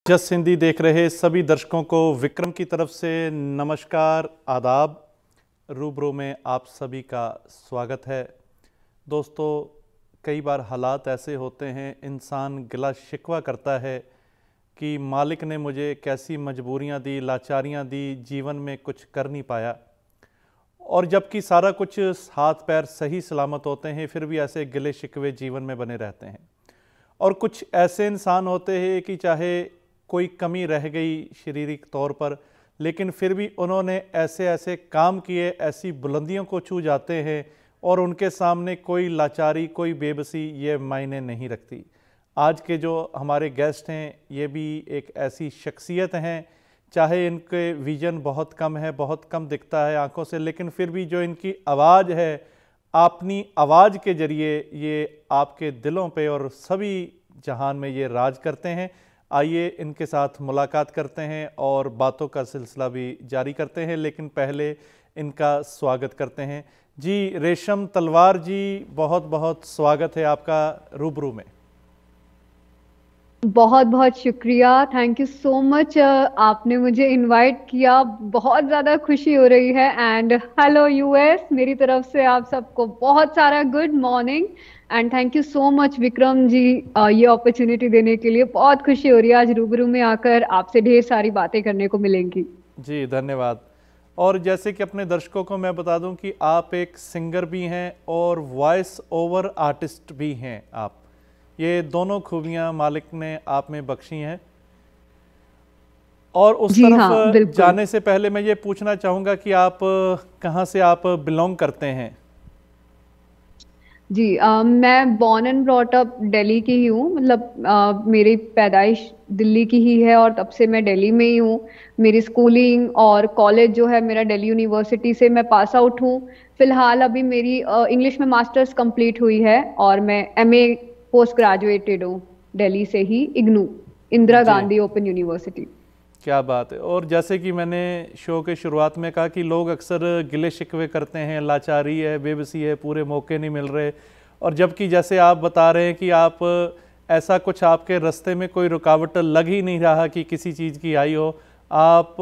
जस हिंदी देख रहे सभी दर्शकों को विक्रम की तरफ से नमस्कार, आदाब। रूबरू में आप सभी का स्वागत है। दोस्तों, कई बार हालात ऐसे होते हैं, इंसान गिला शिकवा करता है कि मालिक ने मुझे कैसी मजबूरियां दी, लाचारियां दी, जीवन में कुछ कर नहीं पाया। और जबकि सारा कुछ हाथ पैर सही सलामत होते हैं, फिर भी ऐसे गिले शिकवे जीवन में बने रहते हैं। और कुछ ऐसे इंसान होते हैं कि चाहे कोई कमी रह गई शारीरिक तौर पर, लेकिन फिर भी उन्होंने ऐसे ऐसे काम किए, ऐसी बुलंदियों को छू जाते हैं और उनके सामने कोई लाचारी, कोई बेबसी ये मायने नहीं रखती। आज के जो हमारे गेस्ट हैं, ये भी एक ऐसी शख्सियत हैं, चाहे इनके विजन बहुत कम है, बहुत कम दिखता है आंखों से, लेकिन फिर भी जो इनकी आवाज़ है, अपनी आवाज़ के ज़रिए ये आपके दिलों पे और सभी जहान में ये राज करते हैं। आइए इनके साथ मुलाकात करते हैं और बातों का सिलसिला भी जारी करते हैं, लेकिन पहले इनका स्वागत करते हैं। जी रेशम तलवार जी, बहुत बहुत स्वागत है आपका रूबरू में। बहुत बहुत शुक्रिया, थैंक यू सो मच। आपने मुझे इनवाइट किया, बहुत ज़्यादा खुशी हो रही है। एंड हेलो यूएस, मेरी तरफ से आप सबको बहुत सारा good morning and thank you so much Vikram ji, ये अपॉर्चुनिटी देने के लिए। बहुत खुशी हो रही है आज रूबरू में आकर, आपसे ढेर सारी बातें करने को मिलेंगी। जी धन्यवाद। और जैसे कि अपने दर्शकों को मैं बता दूं कि आप एक सिंगर भी हैं और वॉइस ओवर आर्टिस्ट भी हैं। आप ये दोनों खूबियां मालिक ने आप में बख्शी हैं। और उस जी तरफ हाँ, जाने से पहले मैं ये पूछना चाहूँगा कि आप कहाँ से आप बिलोंग करते हैं? जी, मैं born and brought up Delhi की ही हूँ। मतलब मेरी पैदाइश दिल्ली की ही है और तब से मैं दिल्ली में ही हूँ। मेरी स्कूलिंग और कॉलेज जो है मेरा दिल्ली यूनिवर्सिटी से मैं पास आउट हूँ। फिलहाल अभी मेरी इंग्लिश में मास्टर्स कंप्लीट हुई है और मैं एमए पोस्ट ग्रेजुएटेड हूँ दिल्ली से ही, इग्नू, इंदिरा जी, गांधी ओपन यूनिवर्सिटी। क्या बात है। और जैसे कि मैंने शो के शुरुआत में कहा कि लोग अक्सर गिले शिकवे करते हैं, लाचारी है, बेबसी है, पूरे मौके नहीं मिल रहे। और जबकि जैसे आप बता रहे हैं कि आप ऐसा कुछ आपके रास्ते में कोई रुकावट लग ही नहीं रहा कि किसी चीज़ की आई हो, आप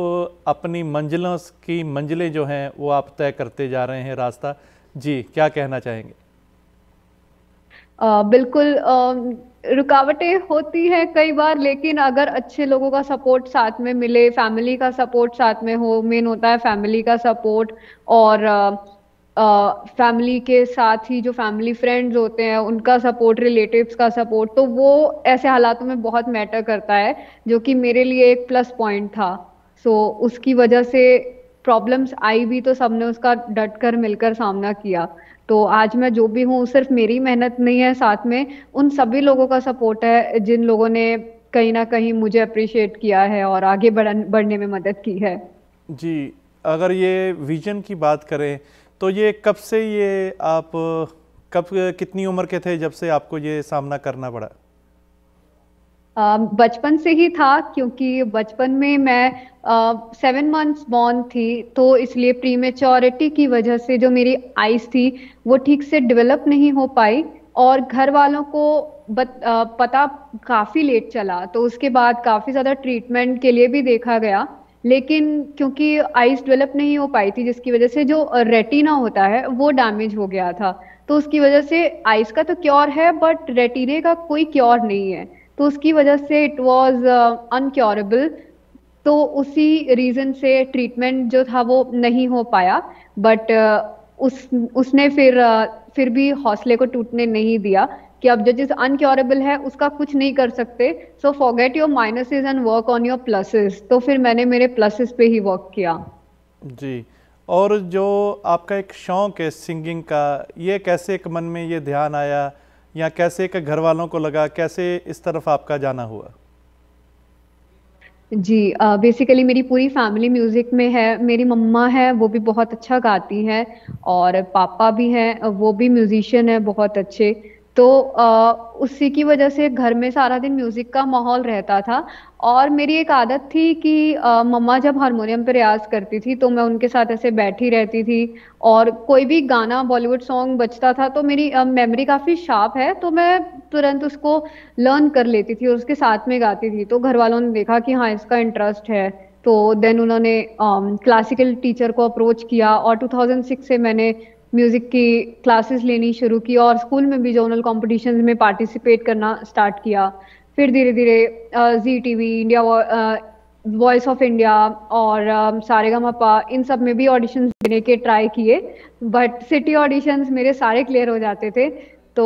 अपनी मंजिलों की मंजिलें जो हैं वो आप तय करते जा रहे हैं रास्ता। जी, क्या कहना चाहेंगे? बिल्कुल, रुकावटें होती हैं कई बार, लेकिन अगर अच्छे लोगों का सपोर्ट साथ में मिले, फैमिली का सपोर्ट साथ में हो, मेन होता है फैमिली का सपोर्ट। और फैमिली के साथ ही जो फैमिली फ्रेंड्स होते हैं उनका सपोर्ट, रिलेटिव्स का सपोर्ट, तो वो ऐसे हालातों में बहुत मैटर करता है, जो कि मेरे लिए एक प्लस पॉइंट था। सो उसकी वजह से प्रॉब्लम्स आई भी तो सबने उसका डट कर मिलकर सामना किया। तो आज मैं जो भी हूँ, सिर्फ मेरी मेहनत नहीं है, साथ में उन सभी लोगों का सपोर्ट है जिन लोगों ने कहीं ना कहीं मुझे अप्रिशिएट किया है और आगे बढ़ने में मदद की है। जी, अगर ये विजन की बात करें तो ये कब से, ये आप कब, कितनी उम्र के थे जब से आपको ये सामना करना पड़ा? बचपन से ही था, क्योंकि बचपन में मैं 7 मंथ्स बॉर्न थी, तो इसलिए प्रीमेच्योरिटी की वजह से जो मेरी आइज थी वो ठीक से डेवलप नहीं हो पाई और घर वालों को पता काफ़ी लेट चला। तो उसके बाद काफ़ी ज़्यादा ट्रीटमेंट के लिए भी देखा गया, लेकिन क्योंकि आइज डेवलप नहीं हो पाई थी, जिसकी वजह से जो रेटिना होता है वो डैमेज हो गया था। तो उसकी वजह से आइज का तो क्योर है बट रेटिने का कोई क्योर नहीं है, तो उसकी वजह से इट वाज अनक्योरेबल। तो उसी रीजन से ट्रीटमेंट जो था वो नहीं हो पाया। बट उसने फिर भी हौसले को टूटने नहीं दिया कि अब जो चीज अनक्योरेबल है उसका कुछ नहीं कर सकते, so forget your minuses and work on your pluses. तो फिर मैंने मेरे प्लसेस पे ही वर्क किया। जी, और जो आपका एक शौक़ है सिंगिंग का, ये कैसे एक मन में ये ध्यान आया, या कैसे एक घर वालों को लगा, कैसे इस तरफ आपका जाना हुआ? जी, बेसिकली मेरी पूरी फैमिली म्यूजिक में है। मेरी मम्मा है, वो भी बहुत अच्छा गाती हैं, और पापा भी हैं, वो भी म्यूजिशियन है बहुत अच्छे। तो उसी की वजह से घर में सारा दिन म्यूजिक का माहौल रहता था। और मेरी एक आदत थी कि मम्मा जब हारमोनियम पे रियाज करती थी तो मैं उनके साथ ऐसे बैठी रहती थी। और कोई भी गाना बॉलीवुड सॉन्ग बजता था तो मेरी मेमोरी काफी शार्प है, तो मैं तुरंत उसको लर्न कर लेती थी और उसके साथ में गाती थी। तो घर वालों ने देखा कि हाँ इसका इंटरेस्ट है, तो देन उन्होंने क्लासिकल टीचर को अप्रोच किया और 2006 से मैंने म्यूजिक की क्लासेस लेनी शुरू की और स्कूल में भी जोनल कॉम्पिटिशन्स में पार्टिसिपेट करना स्टार्ट किया। फिर धीरे धीरे Zee TV, India voice of India और सारेगामापा, इन सब में भी ऑडिशंस देने के ट्राई किए, बट सिटी ऑडिशंस मेरे सारे क्लियर हो जाते थे। तो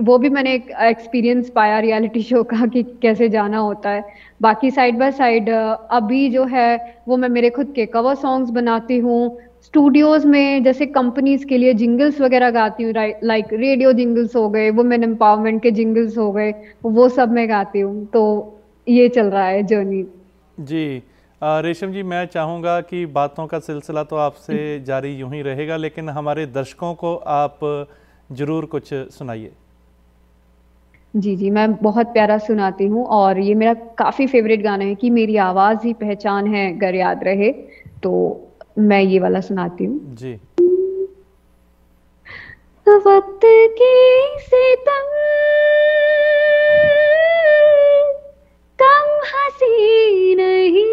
वो भी मैंने एक एक्सपीरियंस पाया रियलिटी शो का कि कैसे जाना होता है। बाकी साइड बाय साइड अभी जो है वो मैं मेरे खुद के कवर सॉन्ग्स बनाती हूँ। स्टूडियोज में जैसे कंपनीज के लिए जिंगल्स वगैरह गाती हूँ, लाइक रेडियो जिंगल्स हो गए, वुमेन एम्पावरमेंट के जिंगल्स हो गए, वो सब मैं गाती हूँ। तो ये चल रहा है जर्नी। जी रेशम जी, मैं चाहूँगा कि बातों का सिलसिला तो आपसे जारी यूं ही रहेगा, लेकिन हमारे दर्शकों को आप जरूर कुछ सुनाइए। जी जी, मैं बहुत प्यारा सुनाती हूँ और ये मेरा काफी फेवरेट गाना है कि मेरी आवाज ही पहचान है अगर याद रहे। तो मैं ये वाला सुनाती हूँ। जी। वक्त की सितम कम हंसी नहीं,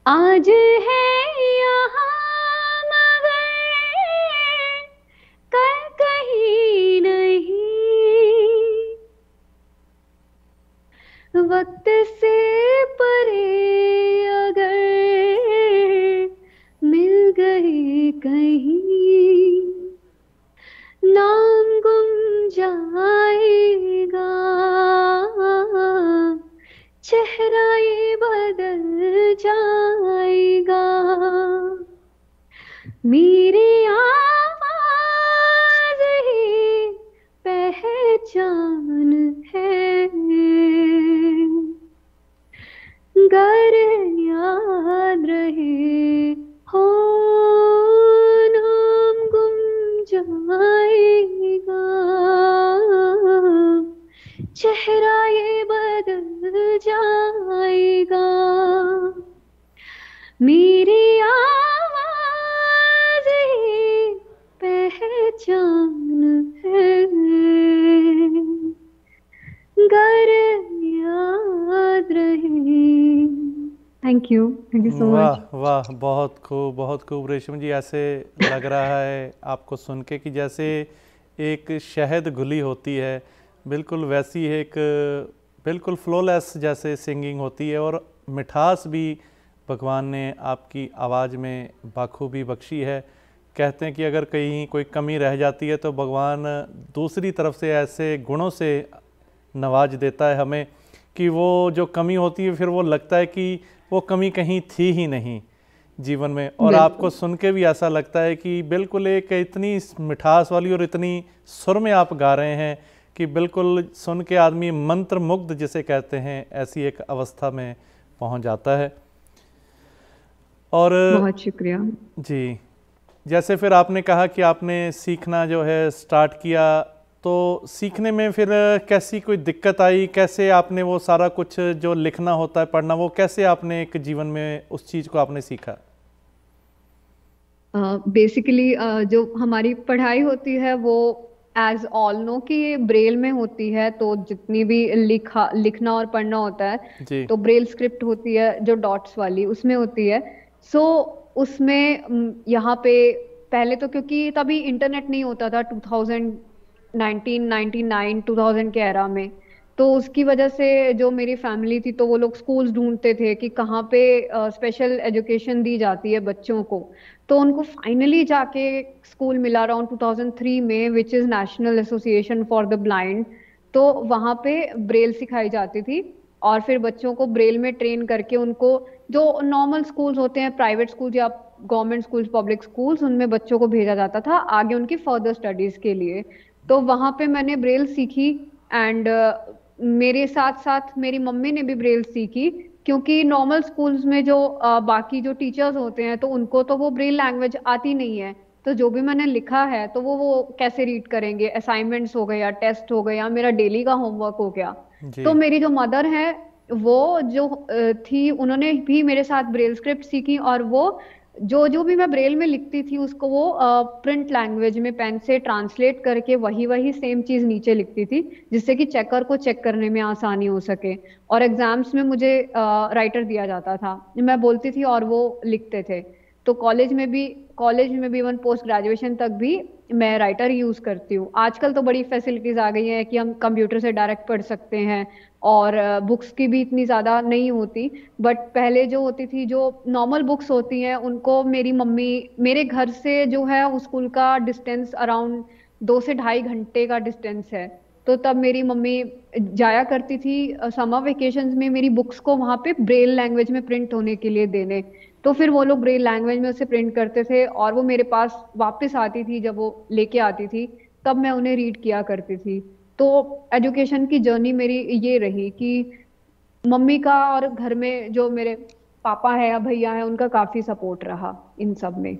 आज है यहाँ मगर कल कहीं नहीं। वक्त से परे अगर मिल गई कहीं, नाम गुम जाएगा, चेहरा ये बदल जाएगा। मेरी आवाज ही पहचान है, गर याद रहे हो नाम गुम जाएगा, चेहरा ये बदल जाएगा। मेरी आवाज ही पहचान है, गर याद रहे। Thank you so much. वाह वाह, बहुत खूब बहुत खूब रेशम जी। ऐसे लग रहा है आपको सुन के कि जैसे एक शहद घुली होती है, बिल्कुल वैसी एक बिल्कुल फ्लॉलेस जैसे सिंगिंग होती है, और मिठास भी भगवान ने आपकी आवाज़ में बाखूबी बख्शी है। कहते हैं कि अगर कहीं कोई कमी रह जाती है तो भगवान दूसरी तरफ से ऐसे गुणों से नवाज देता है हमें कि वो जो कमी होती है फिर वो लगता है कि वो कमी कहीं थी ही नहीं जीवन में। और आपको सुन के भी ऐसा लगता है कि बिल्कुल एक इतनी मिठास वाली और इतनी सुर में आप गा रहे हैं कि बिल्कुल सुन के आदमी मंत्र मुग्ध जिसे कहते हैं, ऐसी एक अवस्था में पहुंच जाता है। और बहुत शुक्रिया जी, जैसे फिर आपने कहा कि आपने सीखना जो है स्टार्ट किया, तो सीखने में फिर कैसी कोई दिक्कत आई? कैसे आपने वो सारा कुछ जो लिखना होता है, पढ़ना, वो कैसे आपने एक जीवन में उस चीज़ को आपने सीखा? बेसिकली जो हमारी पढ़ाई होती है वो एज ऑल नो कि ब्रेल में होती है, तो जितनी भी लिखना और पढ़ना होता है जी। तो ब्रेल स्क्रिप्ट होती है जो डॉट्स वाली, उसमें होती है। सो उसमें यहाँ पे पहले तो क्योंकि तभी इंटरनेट नहीं होता था 1999 2000 के एरा में, तो उसकी वजह से जो मेरी फैमिली थी तो वो लोग स्कूल्स ढूंढते थे कि कहाँ पे स्पेशल एजुकेशन दी जाती है बच्चों को। तो उनको फाइनली जाके स्कूल मिला अराउंड 2003 में, which is national association for the blind. तो वहाँ पे ब्रेल सिखाई जाती थी और फिर बच्चों को ब्रेल में ट्रेन करके उनको, जो नॉर्मल स्कूल्स होते हैं, प्राइवेट स्कूल्स या गवर्नमेंट स्कूल्स, पब्लिक स्कूल्स, उनमें बच्चों को भेजा जाता था आगे उनकी फर्दर स्टडीज के लिए। तो वहाँ पे मैंने ब्रेल सीखी एंड मेरे साथ साथ मेरी मम्मी ने भी ब्रेल सीखी, क्योंकि नॉर्मल स्कूल्स में जो बाकी जो टीचर्स होते हैं तो उनको तो वो ब्रेल लैंग्वेज आती नहीं है, तो जो भी मैंने लिखा है तो वो कैसे रीड करेंगे, असाइनमेंट्स हो गए या टेस्ट हो गए या मेरा डेली का होमवर्क हो गया। जी। तो मेरी जो मदर है वो जो थी, उन्होंने भी मेरे साथ ब्रेल स्क्रिप्ट सीखी, और वो जो जो भी मैं ब्रेल में लिखती थी उसको वो प्रिंट लैंग्वेज में पेन से ट्रांसलेट करके वही वही सेम चीज नीचे लिखती थी, जिससे कि चेकर को चेक करने में आसानी हो सके। और एग्जाम्स में मुझे राइटर दिया जाता था, मैं बोलती थी और वो लिखते थे। तो कॉलेज में भी इवन पोस्ट ग्रेजुएशन तक भी मैं राइटर यूज करती हूँ। आजकल तो बड़ी फैसिलिटीज आ गई हैं कि हम कंप्यूटर से डायरेक्ट पढ़ सकते हैं, और बुक्स की भी इतनी ज्यादा नहीं होती। बट पहले जो होती थी, जो नॉर्मल बुक्स होती हैं, उनको मेरी मम्मी, मेरे घर से जो है उस स्कूल का डिस्टेंस अराउंड 2 से ढाई घंटे का डिस्टेंस है। तो तब मेरी मम्मी जाया करती थी समर वेकेशंस में मेरी बुक्स को वहां पे ब्रेल लैंग्वेज में प्रिंट होने के लिए देने। तो फिर वो लोग ब्रेल लैंग्वेज में उसे प्रिंट करते थे और वो मेरे पास वापस आती थी, जब वो लेके आती थी तब मैं उन्हें रीड किया करती थी। तो एजुकेशन की जर्नी मेरी ये रही कि मम्मी का और घर में जो मेरे पापा है या भैया है उनका काफी सपोर्ट रहा इन सब में।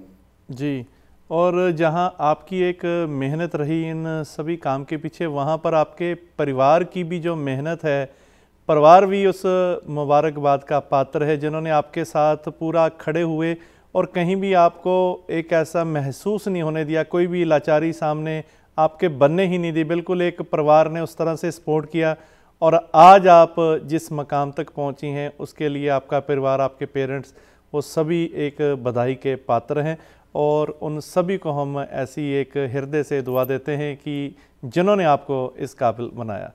जी। और जहाँ आपकी एक मेहनत रही इन सभी काम के पीछे, वहाँ पर आपके परिवार की भी जो मेहनत है, परिवार भी उस मुबारकबाद का पात्र है जिन्होंने आपके साथ पूरा खड़े हुए और कहीं भी आपको एक ऐसा महसूस नहीं होने दिया, कोई भी लाचारी सामने आपके बनने ही नहीं दी। बिल्कुल एक परिवार ने उस तरह से सपोर्ट किया और आज आप जिस मकाम तक पहुंची हैं उसके लिए आपका परिवार, आपके पेरेंट्स, वो सभी एक बधाई के पात्र हैं। और उन सभी को हम ऐसी एक हृदय से दुआ देते हैं कि जिन्होंने आपको इस काबिल बनाया।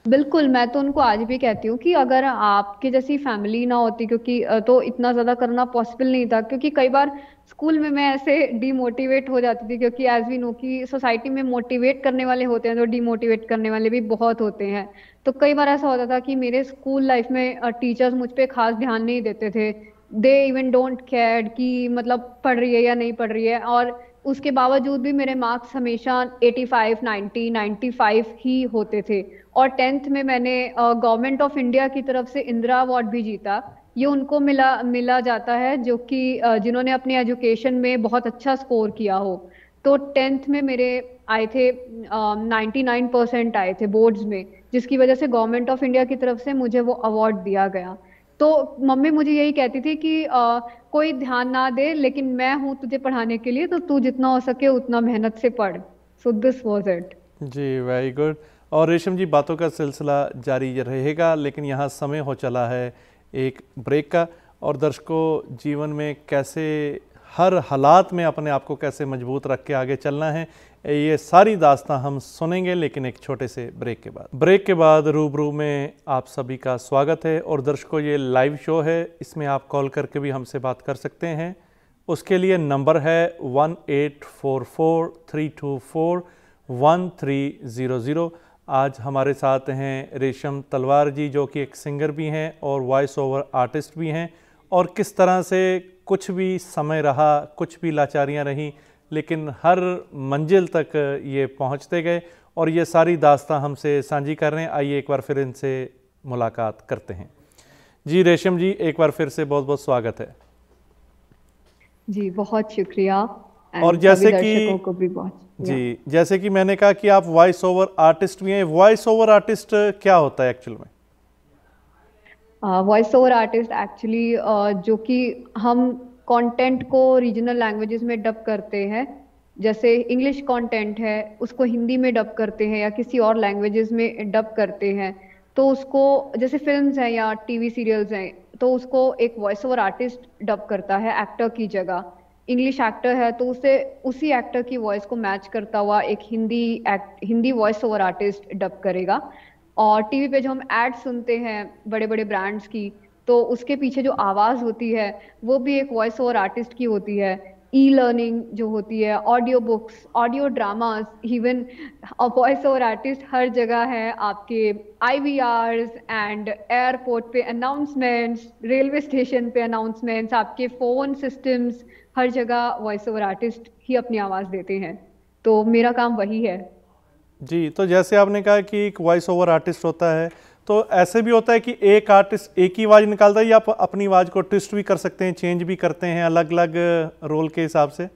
बिल्कुल, मैं तो उनको आज भी कहती हूँ कि अगर आपके जैसी फैमिली ना होती, क्योंकि तो इतना ज्यादा करना पॉसिबल नहीं था। क्योंकि कई बार स्कूल में मैं ऐसे डीमोटिवेट हो जाती थी, क्योंकि एज वी नो कि सोसाइटी में मोटिवेट करने वाले होते हैं तो डीमोटिवेट करने वाले भी बहुत होते हैं। तो कई बार ऐसा होता था कि मेरे स्कूल लाइफ में टीचर्स मुझ पे खास ध्यान नहीं देते थे। दे इवन डोंट केयर कि मतलब पढ़ रही है या नहीं पढ़ रही है, और उसके बावजूद भी मेरे मार्क्स हमेशा 85, 90, 95 ही होते थे। और 10th में मैंने गवर्नमेंट ऑफ इंडिया की तरफ से इंदिरा अवार्ड भी जीता। ये उनको मिला मिला जाता है जो कि जिन्होंने अपनी एजुकेशन में बहुत अच्छा स्कोर किया हो। तो 10th में मेरे आए थे 99% आए थे बोर्ड्स में, जिसकी वजह से गवर्नमेंट ऑफ इंडिया की तरफ से मुझे वो अवार्ड दिया गया। तो मम्मी मुझे यही कहती थी कि कोई ध्यान ना दे, लेकिन मैं हूं तुझे पढ़ाने के लिए, तो तू जितना हो सके उतना मेहनत से पढ़। So this was it. जी, वेरी गुड। और रेशम जी, बातों का सिलसिला जारी रहेगा, लेकिन यहाँ समय हो चला है एक ब्रेक का। और दर्शकों, जीवन में कैसे हर हालात में अपने आप को कैसे मजबूत रख के आगे चलना है, ये सारी दास्तां हम सुनेंगे, लेकिन एक छोटे से ब्रेक के बाद रूबरू में आप सभी का स्वागत है। और दर्शकों, ये लाइव शो है, इसमें आप कॉल करके भी हमसे बात कर सकते हैं। उसके लिए नंबर है 1844-324-1300। आज हमारे साथ हैं रेशम तलवार जी, जो कि एक सिंगर भी हैं और वॉइस ओवर आर्टिस्ट भी हैं। और किस तरह से कुछ भी समय रहा, कुछ भी लाचारियां रहीं, लेकिन हर मंजिल तक ये पहुंचते गए और ये सारी दास्तां हमसे साझी कर रहे हैं। आइए एक बार फिर इनसे मुलाकात करते हैं। जी रेशम जी, एक बार फिर से बहुत बहुत स्वागत है। जी बहुत शुक्रिया। और जैसे कि दर्शकों को भी बहुत जी, जैसे कि मैंने कहा कि आप वॉइस ओवर आर्टिस्ट भी हैं। वॉइस ओवर आर्टिस्ट क्या होता है एक्चुअल में? वॉइस ओवर आर्टिस्ट एक्चुअली जो कि हम कंटेंट को रीजनल लैंग्वेजेस में डब करते हैं। जैसे इंग्लिश कंटेंट है उसको हिंदी में डब करते हैं या किसी और लैंग्वेजेस में डब करते हैं। तो उसको, जैसे फिल्म्स हैं या टीवी सीरियल्स हैं, तो उसको एक वॉइस ओवर आर्टिस्ट डब करता है एक्टर की जगह। इंग्लिश एक्टर है तो उसे उसी एक्टर की वॉइस को मैच करता हुआ एक Hindi voice over artist dub करेगा। और टीवी पे जो हम एड सुनते हैं बड़े बड़े ब्रांड्स की, तो उसके पीछे जो आवाज होती है वो भी एक वॉइस ओवर आर्टिस्ट की होती है। ई लर्निंग जो होती है, audio books, audio dramas, even voice over artist हर जगह है। आपके आईवीआरस एंड एयरपोर्ट पे अनाउंसमेंट्स, रेलवे स्टेशन पे अनाउंसमेंट्स, आपके फोन सिस्टम्स, हर जगह वॉइस ओवर आर्टिस्ट ही अपनी आवाज देते हैं। तो मेरा काम वही है। जी, तो जैसे आपने कहा कि एक वॉइस ओवर आर्टिस्ट होता है, तो ऐसे भी होता है कि एक आर्टिस्ट एक ही आवाज़ निकालता है, या आप अपनी आवाज़ को ट्विस्ट भी कर सकते हैं, चेंज भी करते हैं अलग अलग रोल के हिसाब से?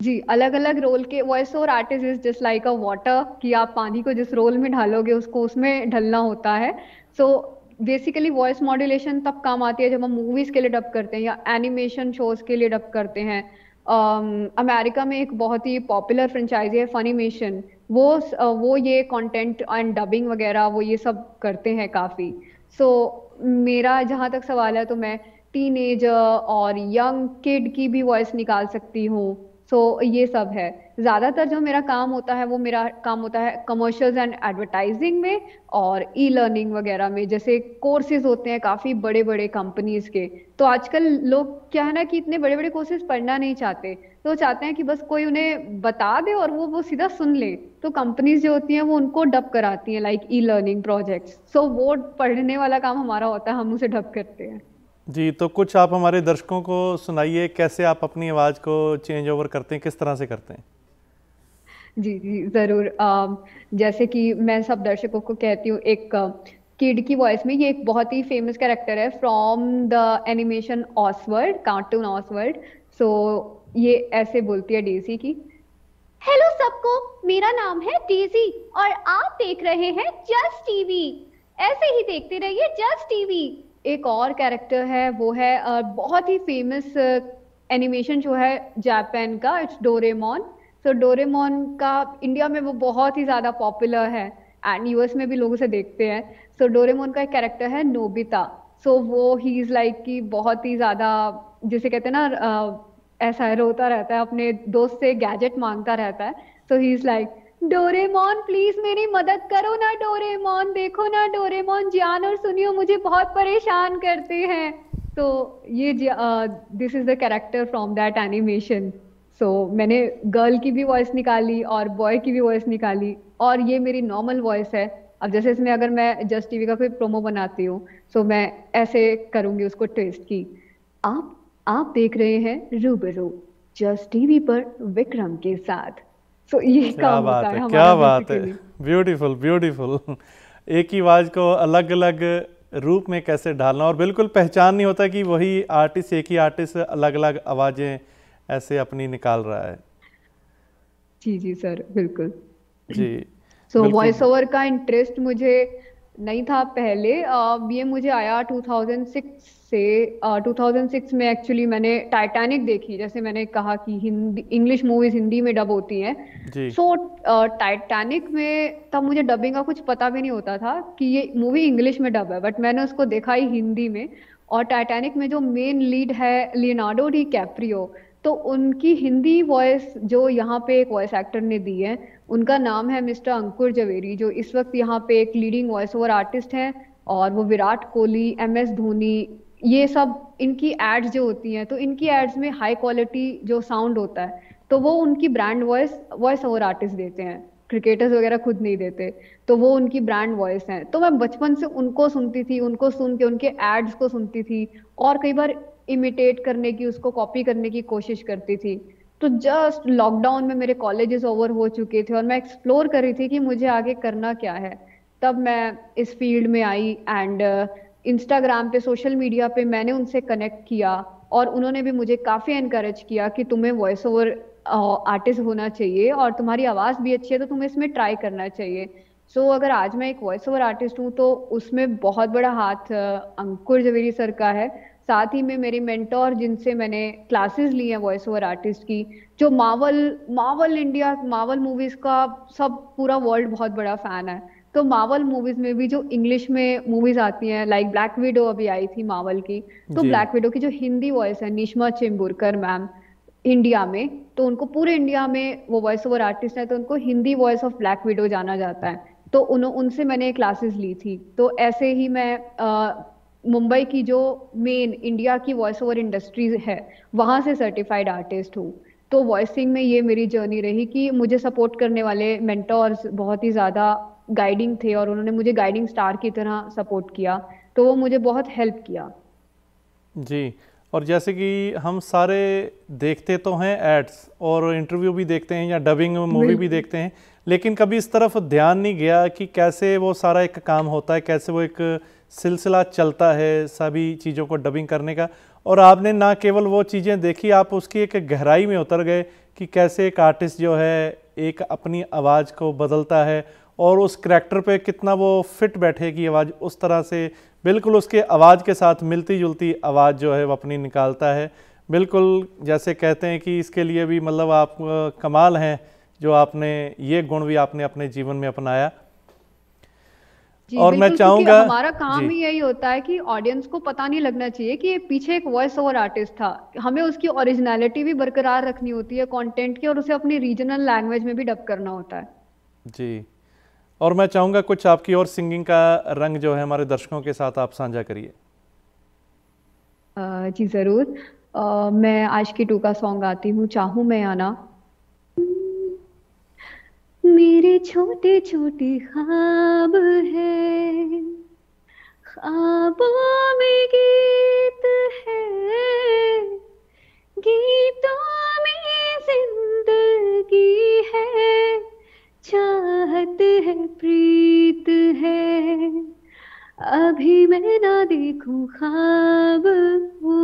जी, अलग अलग रोल के voice over artist is just like a water, कि आप पानी को जिस रोल में ढालोगे उसको उसमें ढलना होता है। सो बेसिकली वॉइस मॉड्यूलेशन तब काम आती है जब हम मूवीज के लिए डब करते हैं या एनिमेशन शोज के लिए डब करते हैं। अमेरिका में एक बहुत ही पॉपुलर फ्रेंचाइजी है फनीमेशन, वो ये कंटेंट एंड डबिंग वगैरह वो ये सब करते हैं काफी। सो मेरा जहाँ तक सवाल है तो मैं टीनेजर और यंग किड की भी वॉइस निकाल सकती हूँ। सो ये सब है। ज्यादातर जो मेरा काम होता है वो मेरा काम होता है कमर्शियल्स एंड एडवर्टाइजिंग में और ई लर्निंग वगैरह में, जैसे कोर्सेज होते हैं काफी बड़े बड़े कंपनीज के। तो आजकल लोग क्या है ना कि इतने बड़े बड़े कोर्सेज पढ़ना नहीं चाहते, तो वो चाहते हैं कि बस कोई उन्हें बता दे और वो सीधा सुन ले। तो कंपनीज जो होती हैं वो उनको डब कराती हैं लाइक ई लर्निंग प्रोजेक्ट्स। सो वो पढ़ने वाला काम हमारा होता है, हम उसे डब करते हैं। जी, तो कुछ आप हमारे दर्शकों को सुनाइए, कैसे आप अपनी आवाज़ को चेंज ओवर करते हैं, किस तरह से करते हैं? जी जी जरूर। जैसे कि मैं सब दर्शकों को कहती हूँ, एक किड की वॉइस में, ये एक बहुत ही फेमस कैरेक्टर है from the animation Oswald, cartoon Oswald. So ये ऐसे बोलती है डेजी की, हेलो सबको, मेरा नाम है डेजी और आप देख रहे हैं जस्ट टीवी। ऐसे ही देखते रहिए जस्ट टीवी। एक और कैरेक्टर है, वो है बहुत ही फेमस एनिमेशन शो है जापान का, इट्स डोरेमोन। सो डोरेमोन का इंडिया में वो बहुत ही ज्यादा पॉपुलर है एंड यूएस में भी लोग उसे देखते हैं। सो डोरेमोन का एक कैरेक्टर है नोबिता। सो वो ही इज लाइक कि बहुत ही ज्यादा, जिसे कहते हैं ना, ऐसा है, रोता रहता है, अपने दोस्त से गैजेट मांगता रहता है। So he is like, Doraemon please मेरी मदद करो ना डोरेमोन, देखो ना डोरेमोन, जान और सुनियो मुझे बहुत परेशान करते हैं। तो ये this is the character from that animation. So मैंने गर्ल की भी वॉइस निकाली और बॉय की भी वॉइस निकाली, और ये मेरी नॉर्मल वॉइस है। अब जैसे इसमें अगर मैं जस्ट टीवी का कोई प्रोमो बनाती हूँ, सो मैं ऐसे करूंगी उसको ट्विस्ट की, आप देख रहे हैं रूबरू जस्ट टीवी पर विक्रम के साथ। सो ये क्या काम होता बात है है, हमारा क्या बात है! बेसिकली। Beautiful, beautiful. एक ही आवाज़ को अलग अलग रूप में कैसे ढालना, और बिल्कुल पहचान नहीं होता कि वही आर्टिस्ट, एक ही आर्टिस्ट अलग अलग आवाज़ें ऐसे अपनी निकाल रहा है। जी जी सर, बिल्कुल। जी, सो बिल्कुल। वॉइस ओवर का इंटरेस्ट मुझे नहीं था पहले, ये मुझे आया 2006 से। 2006 में एक्चुअली मैंने टाइटैनिक देखी, जैसे मैंने कहा कि हिंदी इंग्लिश मूवीज हिंदी में डब होती हैं। जी, सो टाइटैनिक में तब मुझे डबिंग का कुछ पता भी नहीं होता था कि ये मूवी इंग्लिश में डब है, बट मैंने उसको देखा ही हिंदी में। और टाइटैनिक में जो मेन लीड है लियोनार्डो डी कैप्रियो, तो उनकी हिंदी वॉइस जो यहाँ पे एक वॉइस एक्टर ने दी है, उनका नाम है मिस्टर अंकुर जवेरी, जो इस वक्त यहाँ पे एक लीडिंग वॉइस ओवर आर्टिस्ट हैं। और वो विराट कोहली, एम एस धोनी, ये सब इनकी एड्स जो होती हैं, तो इनकी एड्स में हाई क्वालिटी जो साउंड होता है, तो वो उनकी brand voice voice over artist देते हैं, क्रिकेटर्स वगैरह खुद नहीं देते। तो वो उनकी ब्रांड वॉइस है। तो मैं बचपन से उनको सुनती थी, उनको सुन के उनके एड्स को सुनती थी, और कई बार इमिटेट करने की, उसको कॉपी करने की कोशिश करती थी। तो जस्ट लॉकडाउन में मेरे कॉलेजेस ओवर हो चुके थे और मैं एक्सप्लोर कर रही थी कि मुझे आगे करना क्या है। तब मैं इस फील्ड में आई एंड इंस्टाग्राम पे, सोशल मीडिया पे मैंने उनसे कनेक्ट किया, और उन्होंने भी मुझे काफ़ी एनकरेज किया कि तुम्हें वॉइस ओवर आर्टिस्ट होना चाहिए और तुम्हारी आवाज़ भी अच्छी है तो तुम्हें इसमें ट्राई करना चाहिए। सो अगर आज मैं एक वॉइस ओवर आर्टिस्ट हूँ तो उसमें बहुत बड़ा हाथ अंकुर जवेरी सर का है। साथ ही में मेरे मेंटोर जिनसे मैंने क्लासेस ली हैं वॉइस ओवर आर्टिस्ट की, जो मावल मावल इंडिया, मावल मूवीज का सब पूरा वर्ल्ड बहुत बड़ा फैन है। तो मावल मूवीज में भी जो इंग्लिश में मूवीज आती हैं, लाइक ब्लैक विडो अभी आई थी मावल की, तो जी, ब्लैक विडो की जो हिंदी वॉइस है निश्मा चिम्बुरकर मैम, इंडिया में, तो उनको पूरे इंडिया में वो वॉइस ओवर आर्टिस्ट है, तो उनको Hindi voice of black window जाना जाता है। तो उनसे मैंने क्लासेस ली थी। तो ऐसे ही मैं मुंबई की जो मेन इंडिया की वॉइस ओवर इंडस्ट्रीज है, वहां से सर्टिफाइड आर्टिस्ट हूँ। तो वॉइसिंग में ये मेरी जर्नी रही कि मुझे सपोर्ट करने वाले मेंटोर्स बहुत ही ज़्यादा गाइडिंग थे, और उन्होंने मुझे गाइडिंग स्टार की तरह सपोर्ट किया, तो वो मुझे बहुत हेल्प किया। जी। और जैसे कि हम सारे देखते तो हैं एड्स, और इंटरव्यू भी देखते हैं या डबिंग मूवी भी बिल्कुल। देखते हैं, लेकिन कभी इस तरफ ध्यान नहीं गया कि कैसे वो सारा एक काम होता है, कैसे वो एक सिलसिला चलता है सभी चीज़ों को डबिंग करने का, और आपने ना केवल वो चीज़ें देखी, आप उसकी एक गहराई में उतर गए कि कैसे एक आर्टिस्ट जो है एक अपनी आवाज़ को बदलता है और उस करैक्टर पे कितना वो फिट बैठेगी आवाज़, उस तरह से बिल्कुल उसके आवाज़ के साथ मिलती जुलती आवाज़ जो है वो अपनी निकालता है। बिल्कुल जैसे कहते हैं कि इसके लिए भी मतलब आप कमाल हैं जो आपने ये गुण भी आपने अपने जीवन में अपनाया। जी और मैं बिल्कुल, क्योंकि चाहूँगा हमारा काम जी ही यही होता है कि ऑडियंस को पता नहीं लगना चाहिए कि ये पीछे एक वॉइस ओवर आर्टिस्ट था। हमें उसकी ओरिजिनलिटी भी बरकरार रखनी होती है कंटेंट की, और उसे अपनी रीजनल लैंग्वेज में भी डब करना होता है। जी। और मैं चाहूँगा कुछ आपकी और सिंगिंग का रंग जो है हमारे दर्शकों के साथ आप साझा करिए। जी जरूर। मैं आशिकी 2 का सॉन्ग गाती हूँ, चाहूँ मैं या ना। मेरे छोटे छोटे ख्वाब है, ख्वाबों में गीत है, गीतों में जिंदगी है, चाहत है, प्रीत है। अभी मैं ना देखूं ख्वाब वो,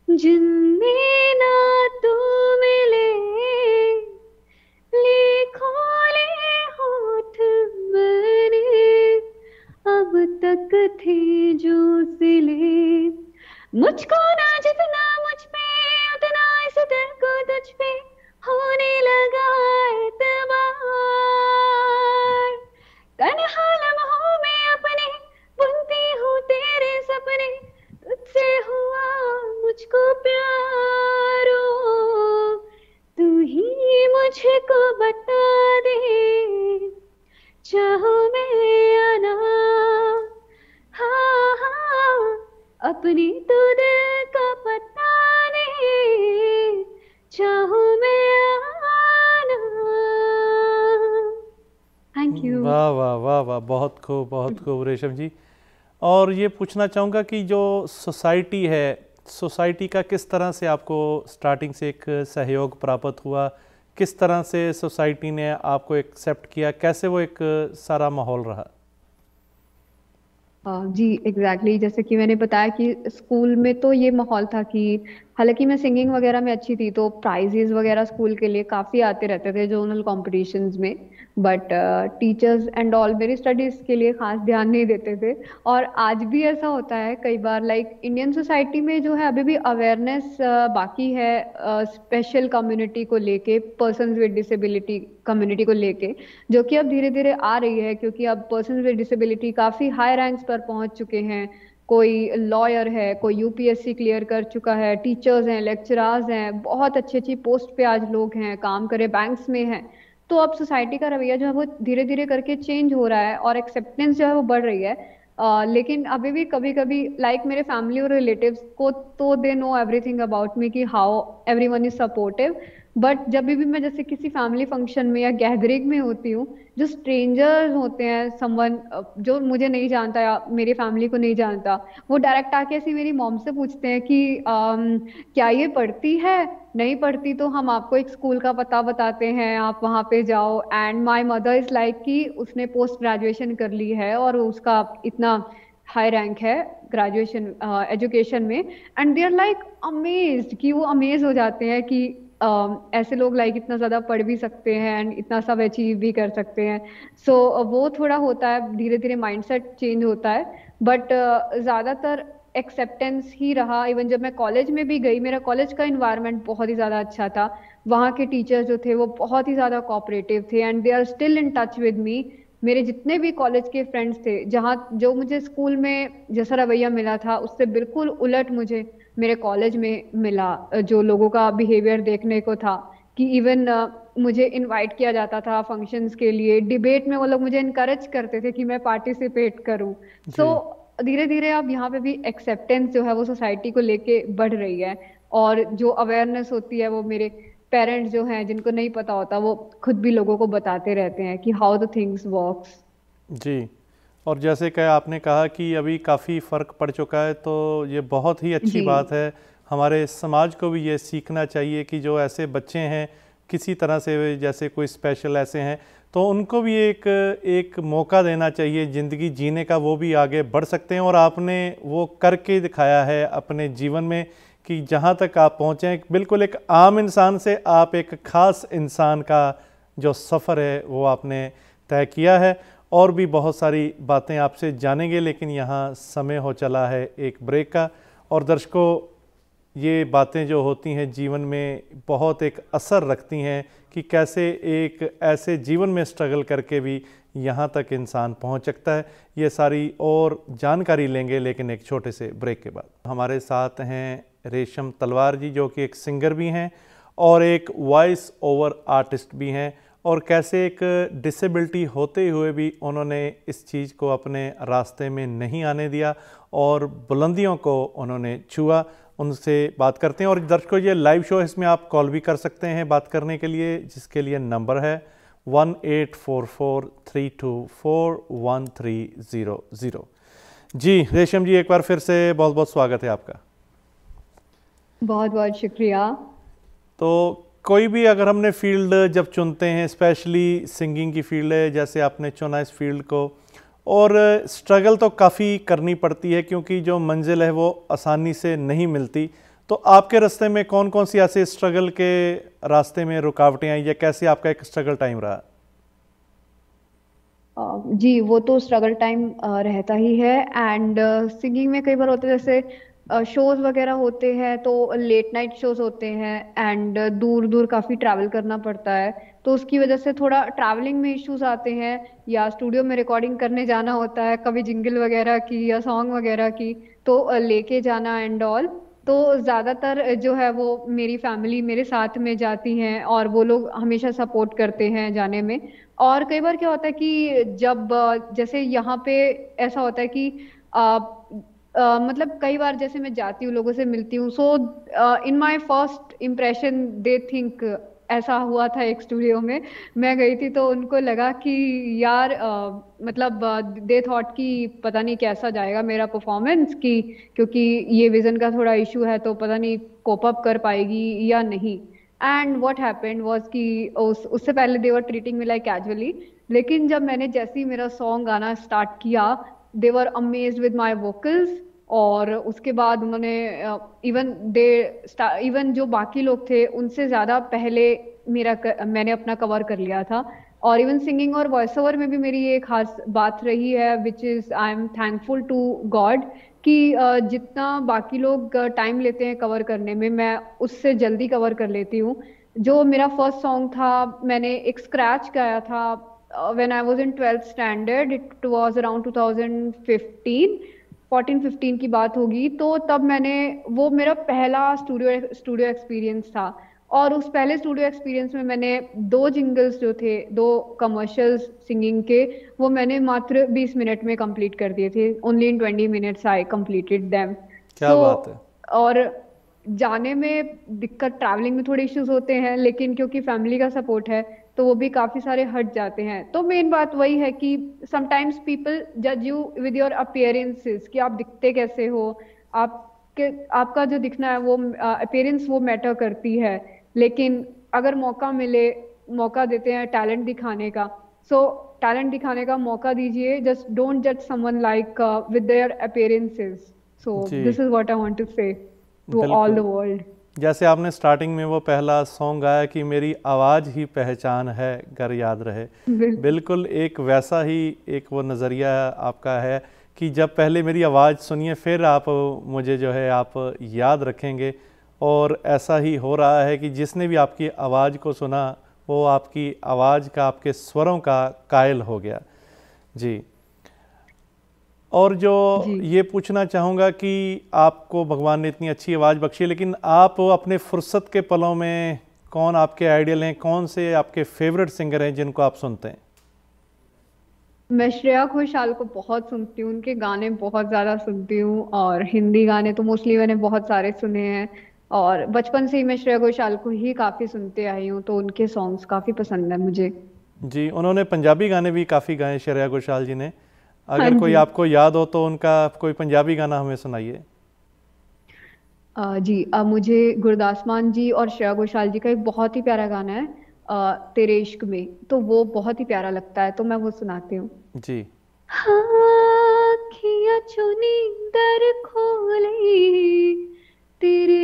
जिनमें ना तू मिले, खोले होठ मैंने अब तक थे जो सिले। मुझको ना जितना मुझ पे, उतना इस दिल को तुझ पे होने लगा एतबार। तन्हा लम्हों में अपने बुनती हूँ तेरे सपने, तुझसे हुआ मुझको प्यारो। तू ही मुझको बता दे, चाहो मैं या ना। हाँ हाँ, अपनी तो दिल का पता नहीं, चाहो मैं या ना। Thank you. वाह वाह वाह वाह, बहुत खूब रेशम जी। और ये पूछना चाहूँगा कि जो सोसाइटी है, सोसाइटी का किस तरह से आपको स्टार्टिंग से एक सहयोग प्राप्त हुआ, किस तरह से सोसाइटी ने आपको एक्सेप्ट किया, कैसे वो एक सारा माहौल रहा? जी एग्जैक्टली, जैसे कि मैंने बताया कि स्कूल में तो ये माहौल था कि हालांकि मैं सिंगिंग वगैरह में अच्छी थी, तो प्राइजेस वगैरह स्कूल के लिए काफ़ी आते रहते थे जोनल कॉम्पिटिशन्स में। बट टीचर्स एंड ऑल मेरी स्टडीज़ के लिए खास ध्यान नहीं देते थे। और आज भी ऐसा होता है कई बार, लाइक इंडियन सोसाइटी में जो है अभी भी अवेयरनेस बाकी है स्पेशल कम्युनिटी को लेके, पर्सन्स विद डिसेबिलिटी कम्युनिटी को लेके, जो कि अब धीरे धीरे आ रही है, क्योंकि अब पर्सन विद डिसेबिलिटी काफ़ी हाई रैंक्स पर पहुंच चुके हैं। कोई लॉयर है, कोई यूपीएससी क्लियर कर चुका है, टीचर्स हैं, लेक्चरर्स हैं, बहुत अच्छी अच्छी पोस्ट पे आज लोग हैं, काम करे बैंक्स में हैं। तो अब सोसाइटी का रवैया जो है वो धीरे धीरे करके चेंज हो रहा है और एक्सेप्टेंस जो है वो बढ़ रही है। लेकिन अभी भी कभी कभी लाइक मेरे फैमिली और रिलेटिव्स को तो they know everything about me कि how everyone is supportive. But जब भी मैं जैसे किसी फैमिली फंक्शन में या गैदरिंग में होती हूँ, जो स्ट्रेंजर्स होते हैं, समवन जो मुझे नहीं जानता या मेरी फैमिली को नहीं जानता, वो डायरेक्ट आके ऐसे मेरी मॉम से पूछते हैं कि क्या ये पढ़ती है? नहीं पढ़ती तो हम आपको एक स्कूल का पता बताते हैं, आप वहाँ पे जाओ। And my mother is like कि उसने पोस्ट ग्रेजुएशन कर ली है और उसका इतना हाई रैंक है ग्रेजुएशन एजुकेशन में। And they are like amazed, कि वो अमेज हो जाते हैं कि ऐसे लोग लाइक इतना ज़्यादा पढ़ भी सकते हैं एंड इतना सब अचीव भी कर सकते हैं। सो वो थोड़ा होता है, धीरे धीरे माइंडसेट चेंज होता है। बट ज़्यादातर एक्सेप्टेंस ही रहा। इवन जब मैं कॉलेज में भी गई, मेरा कॉलेज का इन्वायरमेंट बहुत ही ज़्यादा अच्छा था। वहाँ के टीचर्स जो थे वो बहुत ही ज़्यादा कोऑपरेटिव थे and they are still in touch with me. मेरे जितने भी कॉलेज के फ्रेंड्स थे, जहाँ जो मुझे स्कूल में जैसा रवैया मिला था उससे बिल्कुल उलट मुझे मेरे कॉलेज में मिला। जो लोगों का बिहेवियर देखने को था कि इवन मुझे इनवाइट किया जाता था फंक्शंस के लिए, डिबेट में वो लोग मुझे इनकरेज करते थे कि मैं पार्टिसिपेट करूं। सो जी धीरे धीरे अब यहाँ पे भी एक्सेप्टेंस जो है वो सोसाइटी को लेके बढ़ रही है। और जो अवेयरनेस होती है वो मेरे पेरेंट्स जो हैं, जिनको नहीं पता होता, वो खुद भी लोगों को बताते रहते हैं कि हाउ द थिंग्स वर्क्स। जी। और जैसे कि आपने कहा कि अभी काफ़ी फ़र्क पड़ चुका है, तो ये बहुत ही अच्छी जी बात है। हमारे समाज को भी ये सीखना चाहिए कि जो ऐसे बच्चे हैं किसी तरह से, जैसे कोई स्पेशल ऐसे हैं, तो उनको भी एक मौका देना चाहिए ज़िंदगी जीने का, वो भी आगे बढ़ सकते हैं। और आपने वो करके दिखाया है अपने जीवन में कि जहाँ तक आप पहुँचे, बिल्कुल एक आम इंसान से आप एक ख़ास इंसान का जो सफ़र है वो आपने तय किया है। और भी बहुत सारी बातें आपसे जानेंगे, लेकिन यहाँ समय हो चला है एक ब्रेक का। और दर्शकों, ये बातें जो होती हैं जीवन में बहुत एक असर रखती हैं कि कैसे एक ऐसे जीवन में स्ट्रगल करके भी यहाँ तक इंसान पहुँच सकता है। ये सारी और जानकारी लेंगे, लेकिन एक छोटे से ब्रेक के बाद। हमारे साथ हैं रेशम तलवार जी, जो कि एक सिंगर भी हैं और एक वॉइस ओवर आर्टिस्ट भी हैं, और कैसे एक डिसेबिलिटी होते हुए भी उन्होंने इस चीज़ को अपने रास्ते में नहीं आने दिया और बुलंदियों को उन्होंने छुआ। उनसे बात करते हैं। और दर्शकों, ये लाइव शो, इसमें आप कॉल भी कर सकते हैं बात करने के लिए, जिसके लिए नंबर है 1844324130। जी रेशम जी, एक बार फिर से बहुत बहुत स्वागत है आपका। बहुत बहुत शुक्रिया। तो कोई भी अगर हमने फील्ड जब चुनते हैं, स्पेशली सिंगिंग की फील्ड है जैसे आपने चुना इस फील्ड को, और स्ट्रगल तो काफ़ी करनी पड़ती है क्योंकि जो मंजिल है वो आसानी से नहीं मिलती। तो आपके रास्ते में कौन कौन सी ऐसे स्ट्रगल के रास्ते में रुकावटें आई, या कैसे आपका एक स्ट्रगल टाइम रहा? जी, वो तो स्ट्रगल टाइम रहता ही है। एंड सिंगिंग में कई बार होता है, जैसे शोज वगैरह होते हैं तो लेट नाइट शोज होते हैं, एंड दूर दूर काफ़ी ट्रैवल करना पड़ता है, तो उसकी वजह से थोड़ा ट्रैवलिंग में इश्यूज आते हैं, या स्टूडियो में रिकॉर्डिंग करने जाना होता है, कभी जिंगल वगैरह की या सॉन्ग वगैरह की, तो लेके जाना एंड ऑल। तो ज़्यादातर जो है वो मेरी फैमिली मेरे साथ में जाती हैं, और वो लोग हमेशा सपोर्ट करते हैं जाने में। और कई बार क्या होता है कि जब जैसे यहाँ पे ऐसा होता है कि मतलब कई बार जैसे मैं जाती हूँ, लोगों से मिलती हूँ, so in my first impression they think, ऐसा हुआ था एक स्टूडियो में मैं गई थी, तो उनको लगा कि यार मतलब दे थॉट कि पता नहीं कैसा जाएगा मेरा परफॉर्मेंस, कि क्योंकि ये विजन का थोड़ा इशू है, तो पता नहीं कोप अप कर पाएगी या नहीं। एंड व्हाट हैपेंड वाज कि उससे पहले दे वर ट्रीटिंग मी लाइक कैजुअली, लेकिन जब मैंने जैसे ही मेरा सॉन्ग गाना स्टार्ट किया, दे वर अमेज्ड विद माय वोकल्स। और उसके बाद उन्होंने इवन जो बाकी लोग थे उनसे ज़्यादा पहले मैंने अपना कवर कर लिया था। और इवन सिंगिंग और वॉइस ओवर में भी मेरी ये खास बात रही है, which is I am thankful to God, कि जितना बाकी लोग टाइम लेते हैं कवर करने में, मैं उससे जल्दी कवर कर लेती हूँ। जो मेरा फर्स्ट सॉन्ग था, मैंने एक स्क्रैच गाया था when I was in 12th standard, it was around 2015, 14-15 की बात होगी। तो तब मैंने, वो मेरा पहला स्टूडियो एक्सपीरियंस था, और उस पहले स्टूडियो एक्सपीरियंस में मैंने 2 जिंगल्स जो थे, 2 कमर्शियल्स सिंगिंग के, वो मैंने मात्र 20 मिनट में कंप्लीट कर दिए थे। Only in 20 minutes I completed them. क्या बात है। और जाने में दिक्कत, ट्रैवलिंग में थोड़े इश्यूज होते हैं, लेकिन क्योंकि फैमिली का सपोर्ट है तो वो भी काफी सारे हट जाते हैं। तो मेन बात वही है कि समटाइम्स पीपल जज यू विद योर अपीयरेंसेस, कि आप दिखते कैसे हो, आपका जो दिखना है वो अपीयरेंस वो मैटर करती है। लेकिन अगर मौका देते हैं टैलेंट दिखाने का, सो टैलेंट दिखाने का मौका दीजिए। जस्ट डोंट जज someone like with their appearances. So this is what I want to say to all the world. जैसे आपने स्टार्टिंग में वो पहला सॉन्ग गाया कि मेरी आवाज़ ही पहचान है, घर याद रहे, बिल्कुल एक वैसा ही एक वो नज़रिया आपका है कि जब पहले मेरी आवाज़ सुनिए फिर आप मुझे जो है आप याद रखेंगे। और ऐसा ही हो रहा है कि जिसने भी आपकी आवाज़ को सुना वो आपकी आवाज़ का, आपके स्वरों का कायल हो गया। जी। और जो ये पूछना चाहूँगा कि आपको भगवान ने इतनी अच्छी आवाज़ बख्शी, लेकिन आप अपने फुर्सत के पलों में कौन आपके आइडियल हैं, कौन से आपके फेवरेट सिंगर हैं जिनको आप सुनते हैं? मैं श्रेया घोषाल को बहुत सुनती हूँ, उनके गाने बहुत ज़्यादा सुनती हूँ, और हिंदी गाने तो मोस्टली मैंने बहुत सारे सुने हैं, और बचपन से ही मैं श्रेया घोषाल को ही काफ़ी सुनते आई हूँ, तो उनके सॉन्ग्स काफ़ी पसंद है मुझे। जी, उन्होंने पंजाबी गाने भी काफ़ी गाए श्रेया घोषाल जी ने। अगर कोई आपको याद हो तो उनका कोई पंजाबी गाना हमें सुनाइए। जी, मुझे गुरदास मान जी और श्रेया घोषाल जी का एक बहुत ही प्यारा गाना है, तेरे इश्क में, तो वो बहुत ही प्यारा लगता है, तो मैं वो सुनाती हूँ। जी। हाँ, अखियाँ चुनी दर खोले तेरे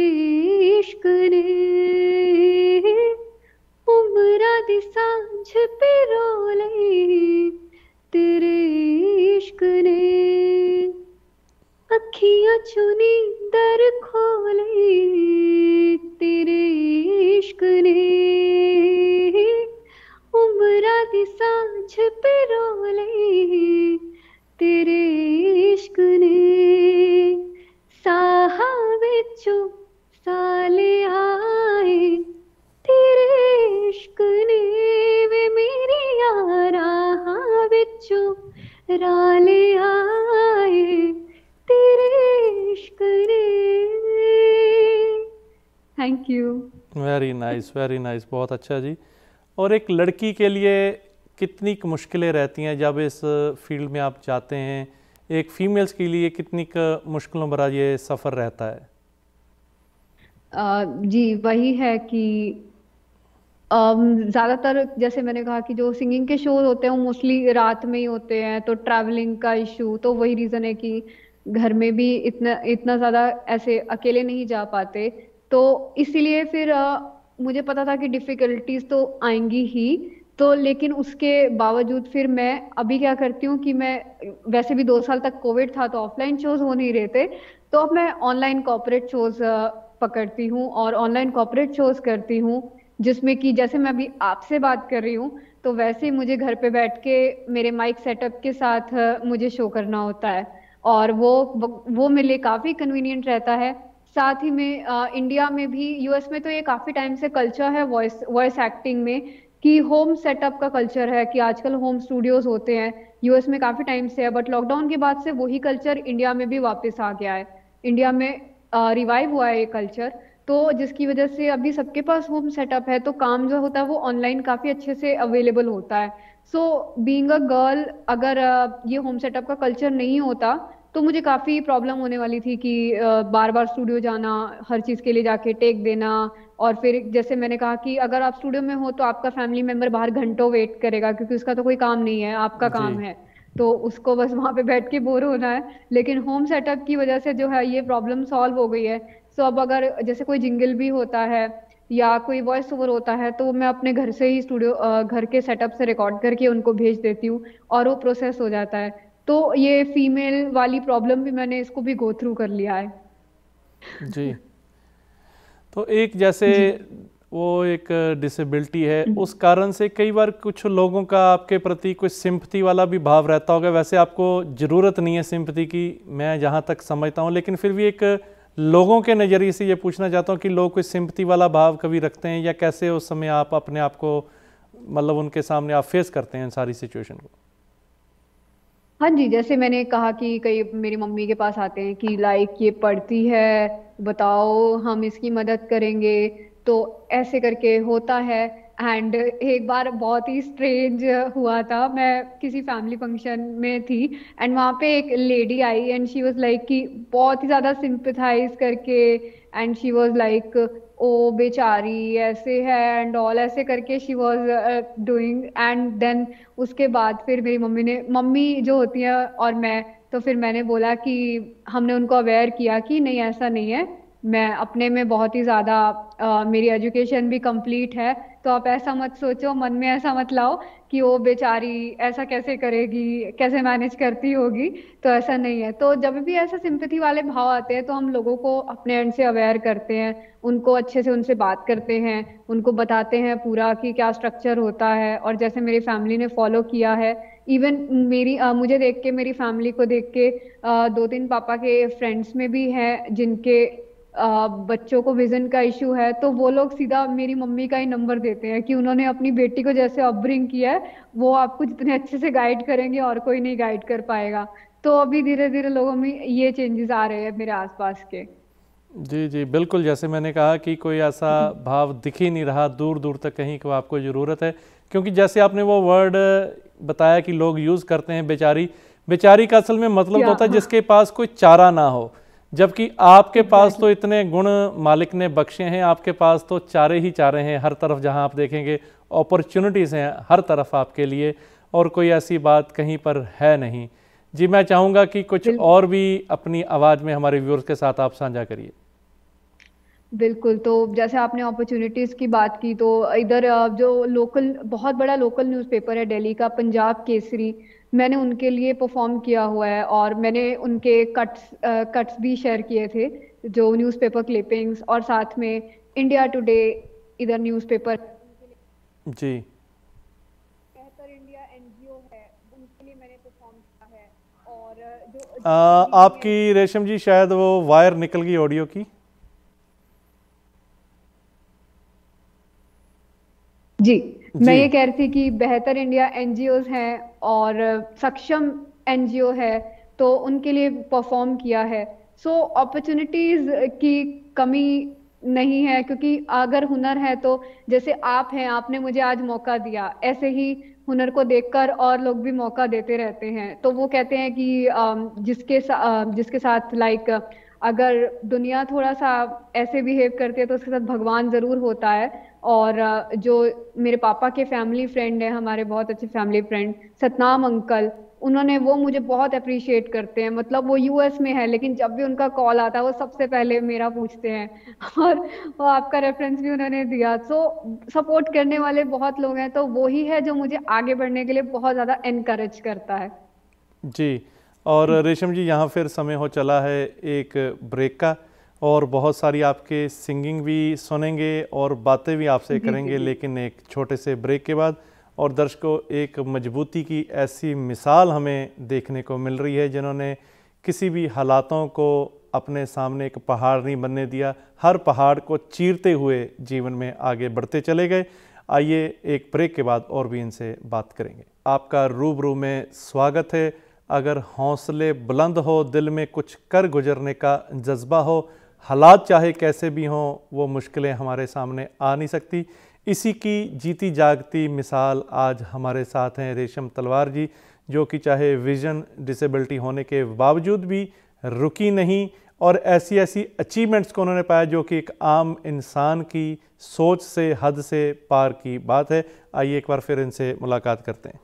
इश्क ने, उम्रा दी सांझ पे रोले तेरे इश्क ने, अखियाँ चुनी दर खोले तेरे इश्क ने, उम्रा दी सांझ पे रोले तेरे इश्क ने, साहा विचू साले आए तेरे इश्क ने, वे मेरी यारा विचू राले आए तेरे इश्क ने। Thank you. Very nice, very nice, बहुत अच्छा जी। और एक लड़की के लिए कितनी मुश्किलें रहती हैं जब इस फील्ड में आप जाते हैं, एक फीमेल्स के लिए कितनी मुश्किलों भरा ये सफ़र रहता है? जी, वही है कि ज़्यादातर जैसे मैंने कहा कि जो सिंगिंग के शो होते हैं वो मोस्टली रात में ही होते हैं, तो ट्रैवलिंग का इशू, तो वही रीज़न है कि घर में भी इतना इतना ज़्यादा ऐसे अकेले नहीं जा पाते, तो इसीलिए फिर मुझे पता था कि डिफ़िकल्टीज तो आएंगी ही, तो लेकिन उसके बावजूद फिर मैं अभी क्या करती हूँ कि मैं वैसे भी 2 साल तक कोविड था तो ऑफलाइन शोज हो नहीं रहे थे, तो अब मैं ऑनलाइन कॉर्पोरेट शोज पकड़ती हूँ और ऑनलाइन कॉर्पोरेट शोज करती हूँ, जिसमें कि जैसे मैं अभी आपसे बात कर रही हूँ तो वैसे ही मुझे घर पे बैठ के मेरे माइक सेटअप के साथ मुझे शो करना होता है, और वो मेरे लिए काफ़ी कन्वीनियंट रहता है। साथ ही में इंडिया में भी, यूएस में तो ये काफ़ी टाइम से कल्चर है वॉइस वॉइस एक्टिंग में कि होम सेटअप का कल्चर है कि आजकल होम स्टूडियोज होते हैं, यूएस में काफ़ी टाइम से है, बट लॉकडाउन के बाद से वही कल्चर इंडिया में भी वापस आ गया है, इंडिया में रिवाइव हुआ है ये कल्चर, तो जिसकी वजह से अभी सबके पास होम सेटअप है, तो काम जो होता है वो ऑनलाइन काफी अच्छे से अवेलेबल होता है। सो बीइंग अ गर्ल, अगर ये होम सेटअप का कल्चर नहीं होता तो मुझे काफी प्रॉब्लम होने वाली थी कि बार बार स्टूडियो जाना, हर चीज के लिए जाके टेक देना, और फिर जैसे मैंने कहा कि अगर आप स्टूडियो में हो तो आपका फैमिली मेंबर बाहर घंटों वेट करेगा क्योंकि उसका तो कोई काम नहीं है, आपका जी। काम है, तो उसको बस वहां पे बैठ के बोर होना है। लेकिन होम सेटअप की वजह से जो है ये प्रॉब्लम सॉल्व हो गई है। सो अब अगर जैसे कोई जिंगल भी होता है या कोई वॉइस ओवर होता है तो मैं अपने घर से ही स्टूडियो घर के सेटअप से रिकॉर्ड करके उनको भेज देती हूँ और वो प्रोसेस हो जाता है, तो ये फीमेल वाली प्रॉब्लम भी मैंने इसको भी गो थ्रू कर लिया है। जी। तो एक जैसे जी। वो एक डिसेबिलिटी है, उस कारण से कई बार कुछ लोगों का आपके प्रति कुछ सिंपथी वाला भी भाव रहता होगा। वैसे आपको ज़रूरत नहीं है सिंपथी की, मैं जहाँ तक समझता हूँ, लेकिन फिर भी एक लोगों के नज़रिए से ये पूछना चाहता हूँ कि लोग कोई सिंपथी वाला भाव कभी रखते हैं, या कैसे उस समय आप अपने आप को मतलब उनके सामने आप फेस करते हैं सारी सिचुएशन को? हाँ जी, जैसे मैंने कहा कि कई मेरी मम्मी के पास आते हैं कि लाइक ये पढ़ती है, बताओ हम इसकी मदद करेंगे, तो ऐसे करके होता है। एंड एक बार बहुत ही स्ट्रेंज हुआ था, मैं किसी फैमिली फंक्शन में थी एंड वहाँ पे एक लेडी आई एंड शी वाज लाइक कि बहुत ही ज़्यादा सिंपथाइज करके, and she was like oh बेचारी ऐसे है एंड ऑल, ऐसे करके she was doing, and then उसके बाद फिर मेरी मम्मी जो होती है और मैं, तो फिर मैंने बोला कि हमने उनको अवेयर किया कि नहीं ऐसा नहीं है, मैं अपने में बहुत ही ज़्यादा मेरी एजुकेशन भी कंप्लीट है, तो आप ऐसा मत सोचो, मन में ऐसा मत लाओ कि वो बेचारी ऐसा कैसे करेगी, कैसे मैनेज करती होगी, तो ऐसा नहीं है। तो जब भी ऐसा सिंपैथी वाले भाव आते हैं तो हम लोगों को अपने एंड से अवेयर करते हैं, उनको अच्छे से उनसे बात करते हैं, उनको बताते हैं पूरा कि क्या स्ट्रक्चर होता है, और जैसे मेरी फैमिली ने फॉलो किया है, इवन मुझे देख के, मेरी फैमिली को देख के 2-3 पापा के फ्रेंड्स में भी हैं जिनके बच्चों को विजन का इशू है, तो वो लोग सीधा मेरी मम्मी का ही नंबर देते हैं कि उन्होंने अपनी बेटी को जैसे अपब्रिंग किया है वो आपको जितने अच्छे से गाइड करेंगे और कोई नहीं गाइड कर पाएगा। तो अभी धीरे धीरे लोगों में ये चेंजेस आ रहे हैं मेरे आसपास के। जी जी बिल्कुल, जैसे मैंने कहा कि कोई ऐसा भाव दिख ही नहीं रहा दूर दूर तक कहीं को आपको ज़रूरत है, क्योंकि जैसे आपने वो वर्ड बताया कि लोग यूज़ करते हैं बेचारी, बेचारी का असल में मतलब क्या? होता है जिसके पास कोई चारा ना हो, जबकि आपके पास तो इतने गुण मालिक ने बख्शे हैं, आपके पास तो चारे ही चारे हैं, हर तरफ जहां आप देखेंगे अपॉर्चुनिटीज़ हैं हर तरफ आपके लिए, और कोई ऐसी बात कहीं पर है नहीं। जी मैं चाहूँगा कि कुछ और भी अपनी आवाज़ में हमारे व्यूअर्स के साथ आप साझा करिए। बिल्कुल। तो जैसे आपने अपॉर्चुनिटीज की बात की, तो इधर जो लोकल, बहुत बड़ा लोकल न्यूज़पेपर है दिल्ली का, पंजाब केसरी, मैंने उनके लिए परफॉर्म किया हुआ है, और मैंने उनके कट्स भी शेयर किए थे, जो न्यूज़पेपर क्लिपिंग्स, और साथ में इंडिया टुडे इधर न्यूज़पेपर जी बेहतर इंडिया एनजीओ है, उनके लिए मैंने परफॉर्म किया है। और आपकी रेशम जी शायद वो वायर निकल गई ऑडियो की। जी, मैं ये कह रही थी कि बेहतर इंडिया एनजीओज हैं और सक्षम एनजीओ है, तो उनके लिए परफॉर्म किया है। सो अपॉर्चुनिटीज की कमी नहीं है, क्योंकि अगर हुनर है तो जैसे आप हैं, आपने मुझे आज मौका दिया, ऐसे ही हुनर को देखकर और लोग भी मौका देते रहते हैं। तो वो कहते हैं कि जिसके साथ लाइक अगर दुनिया थोड़ा सा ऐसे बिहेव करती है तो उसके साथ भगवान जरूर होता है। और जो मेरे पापा के फैमिली फ्रेंड है, हमारे बहुत अच्छे फैमिली फ्रेंड सतनाम अंकल, उन्होंने, वो मुझे बहुत अप्रिशिएट करते हैं। मतलब वो यूएस में है, लेकिन जब भी उनका कॉल आता है वो सबसे पहले मेरा पूछते हैं और वो आपका रेफरेंस भी उन्होंने दिया। तो सपोर्ट करने वाले बहुत लोग हैं, तो वो ही है जो मुझे आगे बढ़ने के लिए बहुत ज़्यादा एनकरेज करता है। जी, और रेशम जी यहाँ फिर समय हो चला है एक ब्रेक का, और बहुत सारी आपके सिंगिंग भी सुनेंगे और बातें भी आपसे करेंगे, लेकिन एक छोटे से ब्रेक के बाद। और दर्शकों, एक मजबूती की ऐसी मिसाल हमें देखने को मिल रही है, जिन्होंने किसी भी हालातों को अपने सामने एक पहाड़ नहीं बनने दिया, हर पहाड़ को चीरते हुए जीवन में आगे बढ़ते चले गए। आइए एक ब्रेक के बाद और भी इनसे बात करेंगे। आपका रूबरू में स्वागत है। अगर हौसले बुलंद हो, दिल में कुछ कर गुजरने का जज्बा हो, हालात चाहे कैसे भी हों, वो मुश्किलें हमारे सामने आ नहीं सकती। इसी की जीती जागती मिसाल आज हमारे साथ हैं रेशम तलवार जी, जो कि चाहे विजन डिसेबिलिटी होने के बावजूद भी रुकी नहीं, और ऐसी ऐसी अचीवमेंट्स को उन्होंने पाया जो कि एक आम इंसान की सोच से हद से पार की बात है। आइए एक बार फिर इनसे मुलाकात करते हैं।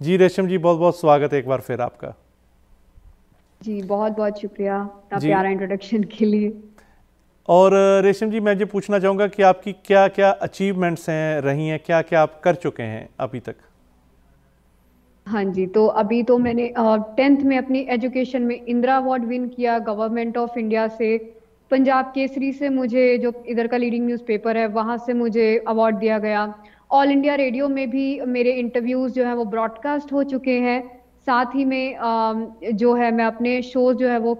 जी रेशम जी, बहुत बहुत स्वागत है एक बार फिर आपका। जी बहुत बहुत शुक्रिया प्यारा इंट्रोडक्शन के लिए। और रेशम जी, मैं ये पूछना चाहूँगा कि आपकी क्या क्या अचीवमेंट्स हैं रही हैं, क्या क्या आप कर चुके हैं अभी तक? हाँ जी, तो अभी तो मैंने 10th में अपनी एजुकेशन में इंदिरा अवार्ड विन किया गवर्नमेंट ऑफ इंडिया से। पंजाब केसरी से मुझे, जो इधर का लीडिंग न्यूज़पेपर है, वहाँ से मुझे अवार्ड दिया गया। ऑल इंडिया रेडियो में भी मेरे इंटरव्यूज़ जो है वो ब्रॉडकास्ट हो चुके हैं। साथ ही में जो है, मैं अपने शोज जो है वो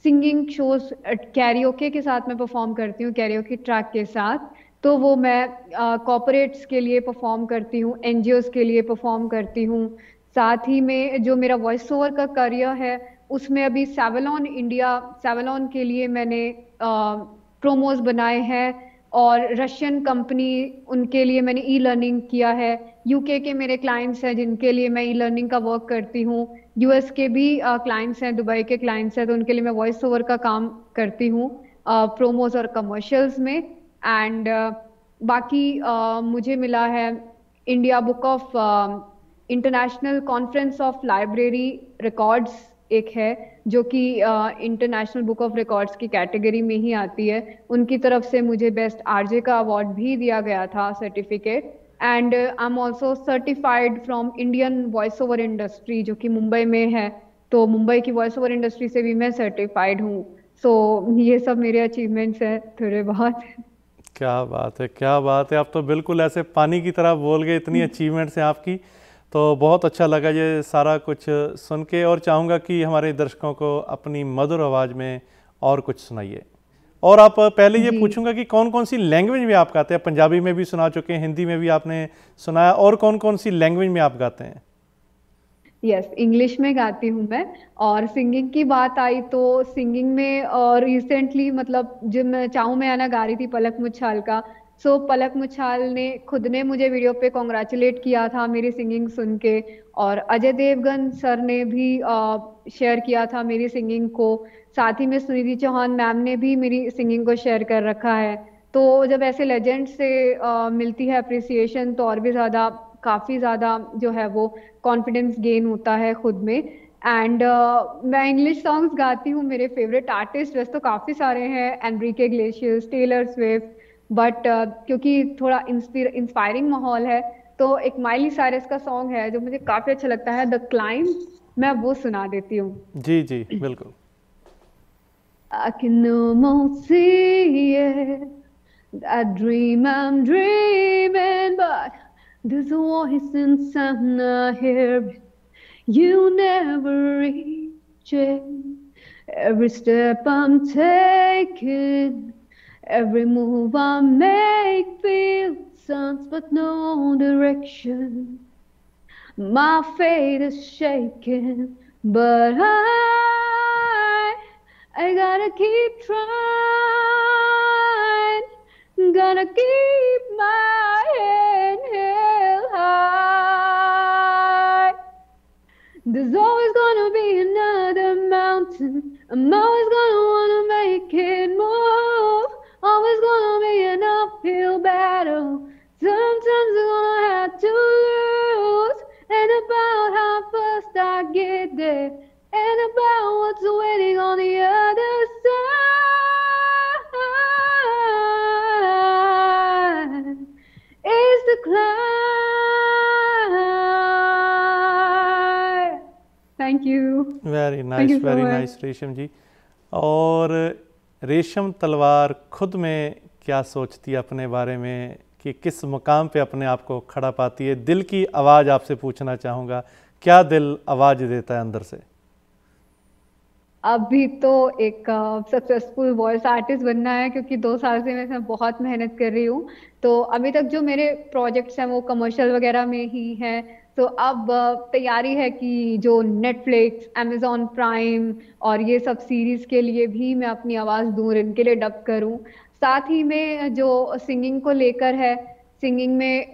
सिंगिंग शोज कैरियोके के साथ में परफॉर्म करती हूँ, कैरियोके ट्रैक के साथ। तो वो मैं कॉर्पोरेट्स के लिए परफॉर्म करती हूँ, एनजीओज के लिए परफॉर्म करती हूँ। साथ ही में जो मेरा वॉइस ओवर का करियर है, उसमें अभी सेवलॉन इंडिया, सेवलॉन के लिए मैंने प्रोमोज बनाए हैं, और रशियन कंपनी, उनके लिए मैंने ई लर्निंग किया है। यूके के मेरे क्लाइंट्स हैं जिनके लिए मैं ई लर्निंग का वर्क करती हूँ। यूएस के भी क्लाइंट्स हैं, दुबई के क्लाइंट्स हैं, तो उनके लिए मैं वॉइस ओवर का काम करती हूँ प्रोमोज और कमर्शियल्स में। एंड बाकी मुझे मिला है India book of international conference of library records, एक है जो कि इंटरनेशनल बुक ऑफ रिकॉर्ड्स की कैटेगरी में ही आती है। उनकी तरफ से मुझे बेस्ट आरजे का अवार्ड भी दिया गया था, certificate. And I am also certified from Indian voice over industry, जो कि मुंबई में है। तो मुंबई की वॉइस ओवर इंडस्ट्री से भी मैं सर्टिफाइड हूँ। सो ये सब मेरे अचीवमेंट्स हैं थोड़े बहुत। क्या बात है, क्या बात है, आप तो बिल्कुल ऐसे पानी की तरह बोल गए, इतनी अचीवमेंट्स हैं आपकी। तो बहुत अच्छा लगा ये सारा कुछ सुन के, और चाहूँगा कि हमारे दर्शकों को अपनी मधुर आवाज़ में और कुछ सुनाइए। और आप पहले ये पूछूंगा कि कौन कौन सी लैंग्वेज में आप गाते हैं? पंजाबी में भी सुना चुके हैं, हिंदी में भी आपने सुनाया, और कौन कौन सी लैंग्वेज में आप गाते हैं? यस, इंग्लिश में गाती हूँ मैं। और सिंगिंग की बात आई तो सिंगिंग में रिसेंटली, मतलब जब मैं चाहूँ मैं आना गा रही थी पलक मुच्छाल का, सो पलक मुछाल ने खुद ने मुझे वीडियो पे कॉन्ग्रेचुलेट किया था मेरी सिंगिंग सुन के, और अजय देवगन सर ने भी शेयर किया था मेरी सिंगिंग को। साथ ही में सुनिधि चौहान मैम ने भी मेरी सिंगिंग को शेयर कर रखा है। तो जब ऐसे लेजेंड से मिलती है अप्रिसिएशन, तो और भी ज़्यादा, काफ़ी ज़्यादा जो है वो कॉन्फिडेंस गेन होता है खुद में। एंड मैं इंग्लिश सॉन्ग्स गाती हूँ। मेरे फेवरेट आर्टिस्ट वैसे तो काफ़ी सारे हैं, एनरिके इग्लेशियस, टेलर स्विफ्ट, बट क्योंकि थोड़ा इंस्पायरिंग माहौल है, तो एक माइली साइरस का सॉन्ग है जो मुझे काफ़ी अच्छा लगता है, द क्लाइंब, मैं वो सुना देती हूँ। जी जी बिल्कुल। I can almost see it, that dream I'm dreaming, but there's a voice inside I hear it. You never reach it. Every step I'm taking, every move I make feels sense but no direction. My fate is shaking, but I gotta keep trying, gotta keep my head held high. There's always gonna be another mountain. I'm always gonna wanna make it move. Always gonna be an uphill battle. Sometimes I'm gonna have to lose. And about how fast I get there. And about what's waiting on the other side. Is the climb. Thank you. Very Thank nice, you so very much. Nice रेशम जी। और रेशम तलवार खुद में क्या सोचती है अपने बारे में, कि किस मुकाम पे अपने आप को खड़ा पाती है? दिल की आवाज़ आपसे पूछना चाहूँगा, क्या दिल आवाज़ देता है अंदर से? अभी तो एक सक्सेसफुल वॉइस आर्टिस्ट बनना है, क्योंकि 2 साल से मैं इसमें बहुत मेहनत कर रही हूँ। तो अभी तक जो मेरे प्रोजेक्ट्स हैं वो कमर्शियल वगैरह में ही हैं। तो अब तैयारी है कि जो नेटफ्लिक्स, अमेजॉन प्राइम और ये सब सीरीज के लिए भी मैं अपनी आवाज़ दूँ, इनके लिए डब करूँ। साथ ही में जो सिंगिंग को लेकर है, सिंगिंग में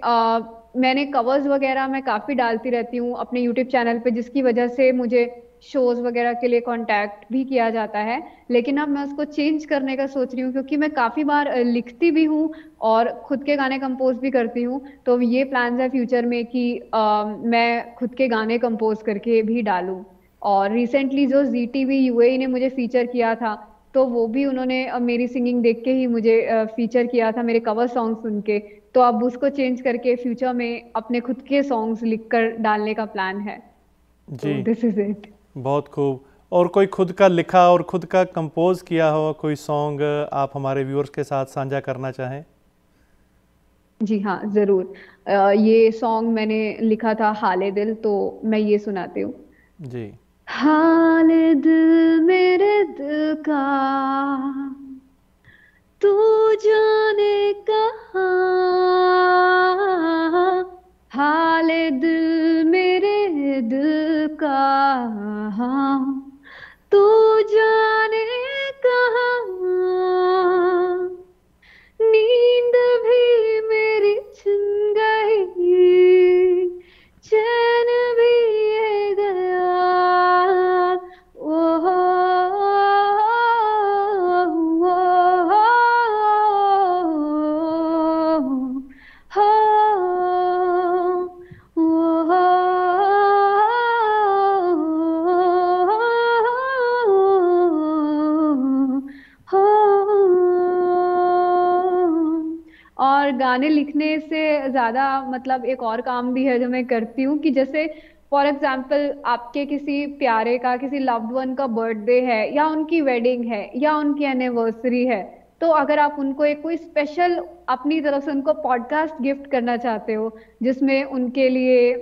मैंने कवर्स वगैरह मैं काफ़ी डालती रहती हूँ अपने यूट्यूब चैनल पे, जिसकी वजह से मुझे शोज वगैरह के लिए कांटेक्ट भी किया जाता है। लेकिन अब मैं उसको चेंज करने का सोच रही हूँ, क्योंकि मैं काफ़ी बार लिखती भी हूँ और खुद के गाने कंपोज भी करती हूँ। तो ये प्लान्स है फ्यूचर में कि मैं खुद के गाने कंपोज करके भी डालूं। और रिसेंटली जो जी टीवी यूएई ने मुझे फीचर किया था, तो वो भी उन्होंने मेरी सिंगिंग देख के ही मुझे फीचर किया था, मेरे कवर सॉन्ग सुन के। तो अब उसको चेंज करके फ्यूचर में अपने खुद के सॉन्ग्स लिखकर डालने का प्लान है। तो जी दिस इज इट। बहुत खूब। और कोई खुद का लिखा और खुद का कंपोज किया हो कोई सॉन्ग आप हमारे व्यूअर्स के साथ साझा करना चाहें? जी हाँ, जरूर। ये सॉन्ग मैंने लिखा था, हाले दिल, तो मैं ये सुनाती हूँ। जी हाले दिल मेरे दिल का, तू जाने कहाँ। हाले दिल मेरे दिल का, तू जाने कहाँ। नींद भी मेरी छिन गई, चैन भी ये गया। ओ हो, और गाने लिखने से ज्यादा मतलब एक और काम भी है जो मैं करती हूँ, कि जैसे फॉर एग्जाम्पल आपके किसी प्यारे का, किसी लव्ड वन का बर्थडे है, या उनकी वेडिंग है, या उनकी एनिवर्सरी है, तो अगर आप उनको एक कोई स्पेशल अपनी तरफ से उनको पॉडकास्ट गिफ्ट करना चाहते हो, जिसमें उनके लिए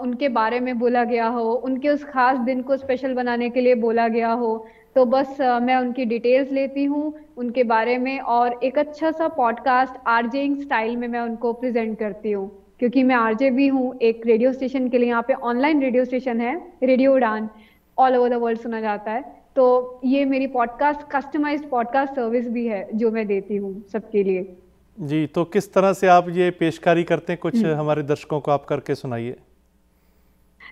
उनके बारे में बोला गया हो, उनके उस खास दिन को स्पेशल बनाने के लिए बोला गया हो, तो बस मैं उनकी डिटेल्स लेती हूँ उनके बारे में, और एक अच्छा सा पॉडकास्ट आरजेइंग स्टाइल में मैं उनको प्रेजेंट करती हूँ। क्योंकि मैं आरजे भी हूँ एक रेडियो स्टेशन के लिए, यहाँ पे ऑनलाइन रेडियो स्टेशन है, रेडियो उड़ान, ऑल ओवर द वर्ल्ड सुना जाता है। तो ये मेरी पॉडकास्ट, कस्टमाइज्ड पॉडकास्ट सर्विस भी है जो मैं देती हूँ सबके लिए। जी, तो किस तरह से आप ये पेशकारी करते हैं, कुछ हमारे दर्शकों को आप करके सुनाइए।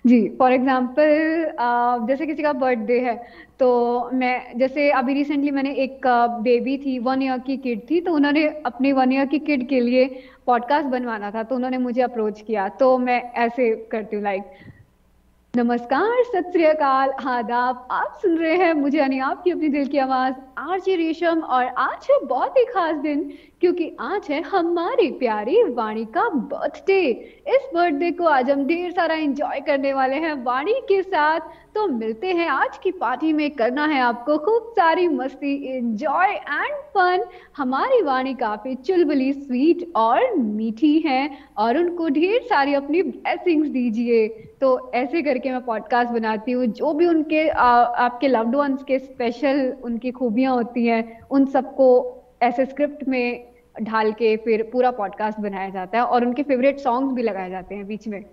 जी, फॉर एग्जाम्पल जैसे किसी का बर्थडे है, तो मैं जैसे अभी रिसेंटली मैंने एक बेबी थी, 1 ईयर की किड थी, तो उन्होंने अपनी 1 ईयर की किड के लिए पॉडकास्ट बनवाना था, तो उन्होंने मुझे अप्रोच किया, तो मैं ऐसे करती हूँ लाइक, नमस्कार, सत श्री अकाल, आदाब, आप सुन रहे हैं मुझे यानी आपकी अपनी दिल की आवाज आरजे रेशम, और आज है बहुत ही खास दिन क्योंकि आज है हमारी प्यारी वाणी का बर्थडे। इस बर्थडे को आज हम ढेर सारा एंजॉय करने वाले हैं वाणी के साथ, तो मिलते हैं आज की पार्टी में। करना है आपको खूब सारी मस्ती, एंजॉय एंड फन। हमारी वाणी काफी चुलबुली, स्वीट और मीठी है, और उनको ढेर सारी अपनी ब्लेसिंग्स दीजिए। तो ऐसे करके मैं पॉडकास्ट बनाती हूँ, जो भी उनके आपके लव्ड वंस के स्पेशल उनकी खूबियां होती हैं, उन सबको ऐसे स्क्रिप्ट में ढाल के फिर पूरा पॉडकास्ट बनाया जाता है, और उनके फेवरेट सॉन्ग्स भी लगाए जाते हैं बीच में।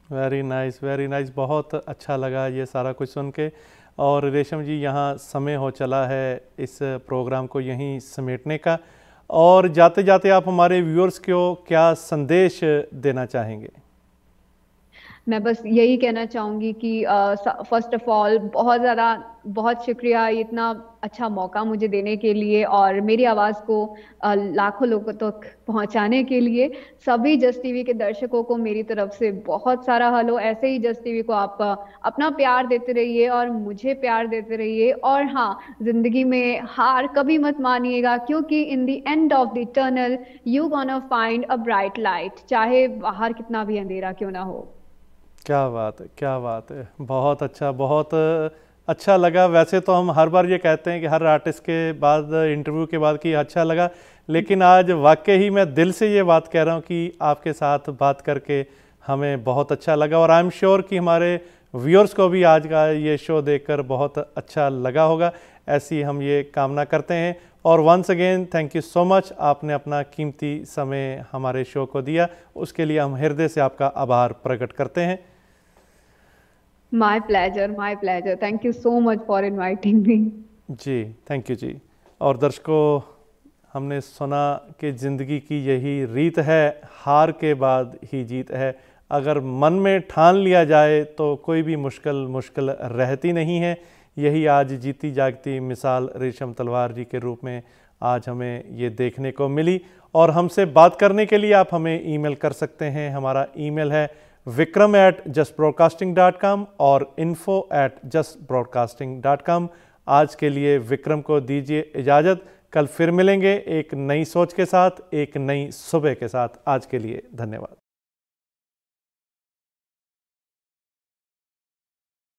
वेरी नाइस, वेरी नाइस, बहुत अच्छा लगा ये सारा कुछ सुन के। और रेशम जी, यहाँ समय हो चला है इस प्रोग्राम को यहीं समेटने का, और जाते जाते आप हमारे व्यूअर्स को क्या संदेश देना चाहेंगे? मैं बस यही कहना चाहूंगी कि फर्स्ट ऑफ ऑल बहुत शुक्रिया इतना अच्छा मौका मुझे देने के लिए, और मेरी आवाज़ को लाखों लोगों तक पहुंचाने के लिए। सभी जस्ट टीवी के दर्शकों को मेरी तरफ से बहुत सारा हेलो। ऐसे ही जस्ट टीवी को आप अपना प्यार देते रहिए और मुझे प्यार देते रहिए, और हाँ, जिंदगी में हार कभी मत मानिएगा, क्योंकि in the end of the tunnel you gonna find a bright light, चाहे बाहर कितना भी अंधेरा क्यों ना हो। क्या बात है, क्या बात है, बहुत अच्छा, बहुत अच्छा लगा। वैसे तो हम हर बार ये कहते हैं कि हर आर्टिस्ट के बाद, इंटरव्यू के बाद, कि अच्छा लगा, लेकिन आज वाकई ही मैं दिल से ये बात कह रहा हूँ कि आपके साथ बात करके हमें बहुत अच्छा लगा, और आई एम श्योर कि हमारे व्यूअर्स को भी आज का ये शो देखकर बहुत अच्छा लगा होगा। ऐसी हम ये कामना करते हैं। और once again thank you so much, आपने अपना कीमती समय हमारे शो को दिया, उसके लिए हम हृदय से आपका आभार प्रकट करते हैं। My pleasure, my pleasure. Thank you so much for inviting me. जी, थैंक यू जी। और दर्शकों, हमने सुना कि ज़िंदगी की यही रीत है, हार के बाद ही जीत है। अगर मन में ठान लिया जाए तो कोई भी मुश्किल रहती नहीं है। यही आज जीती जागती मिसाल रेशम तलवार जी के रूप में आज हमें ये देखने को मिली। और हमसे बात करने के लिए आप हमें ईमेल कर सकते हैं। हमारा ईमेल है vikram@justbroadcasting.com और info@justbroadcasting.com। आज के लिए विक्रम को दीजिए इजाज़त। कल फिर मिलेंगे एक नई सोच के साथ, एक नई सुबह के साथ। आज के लिए धन्यवाद।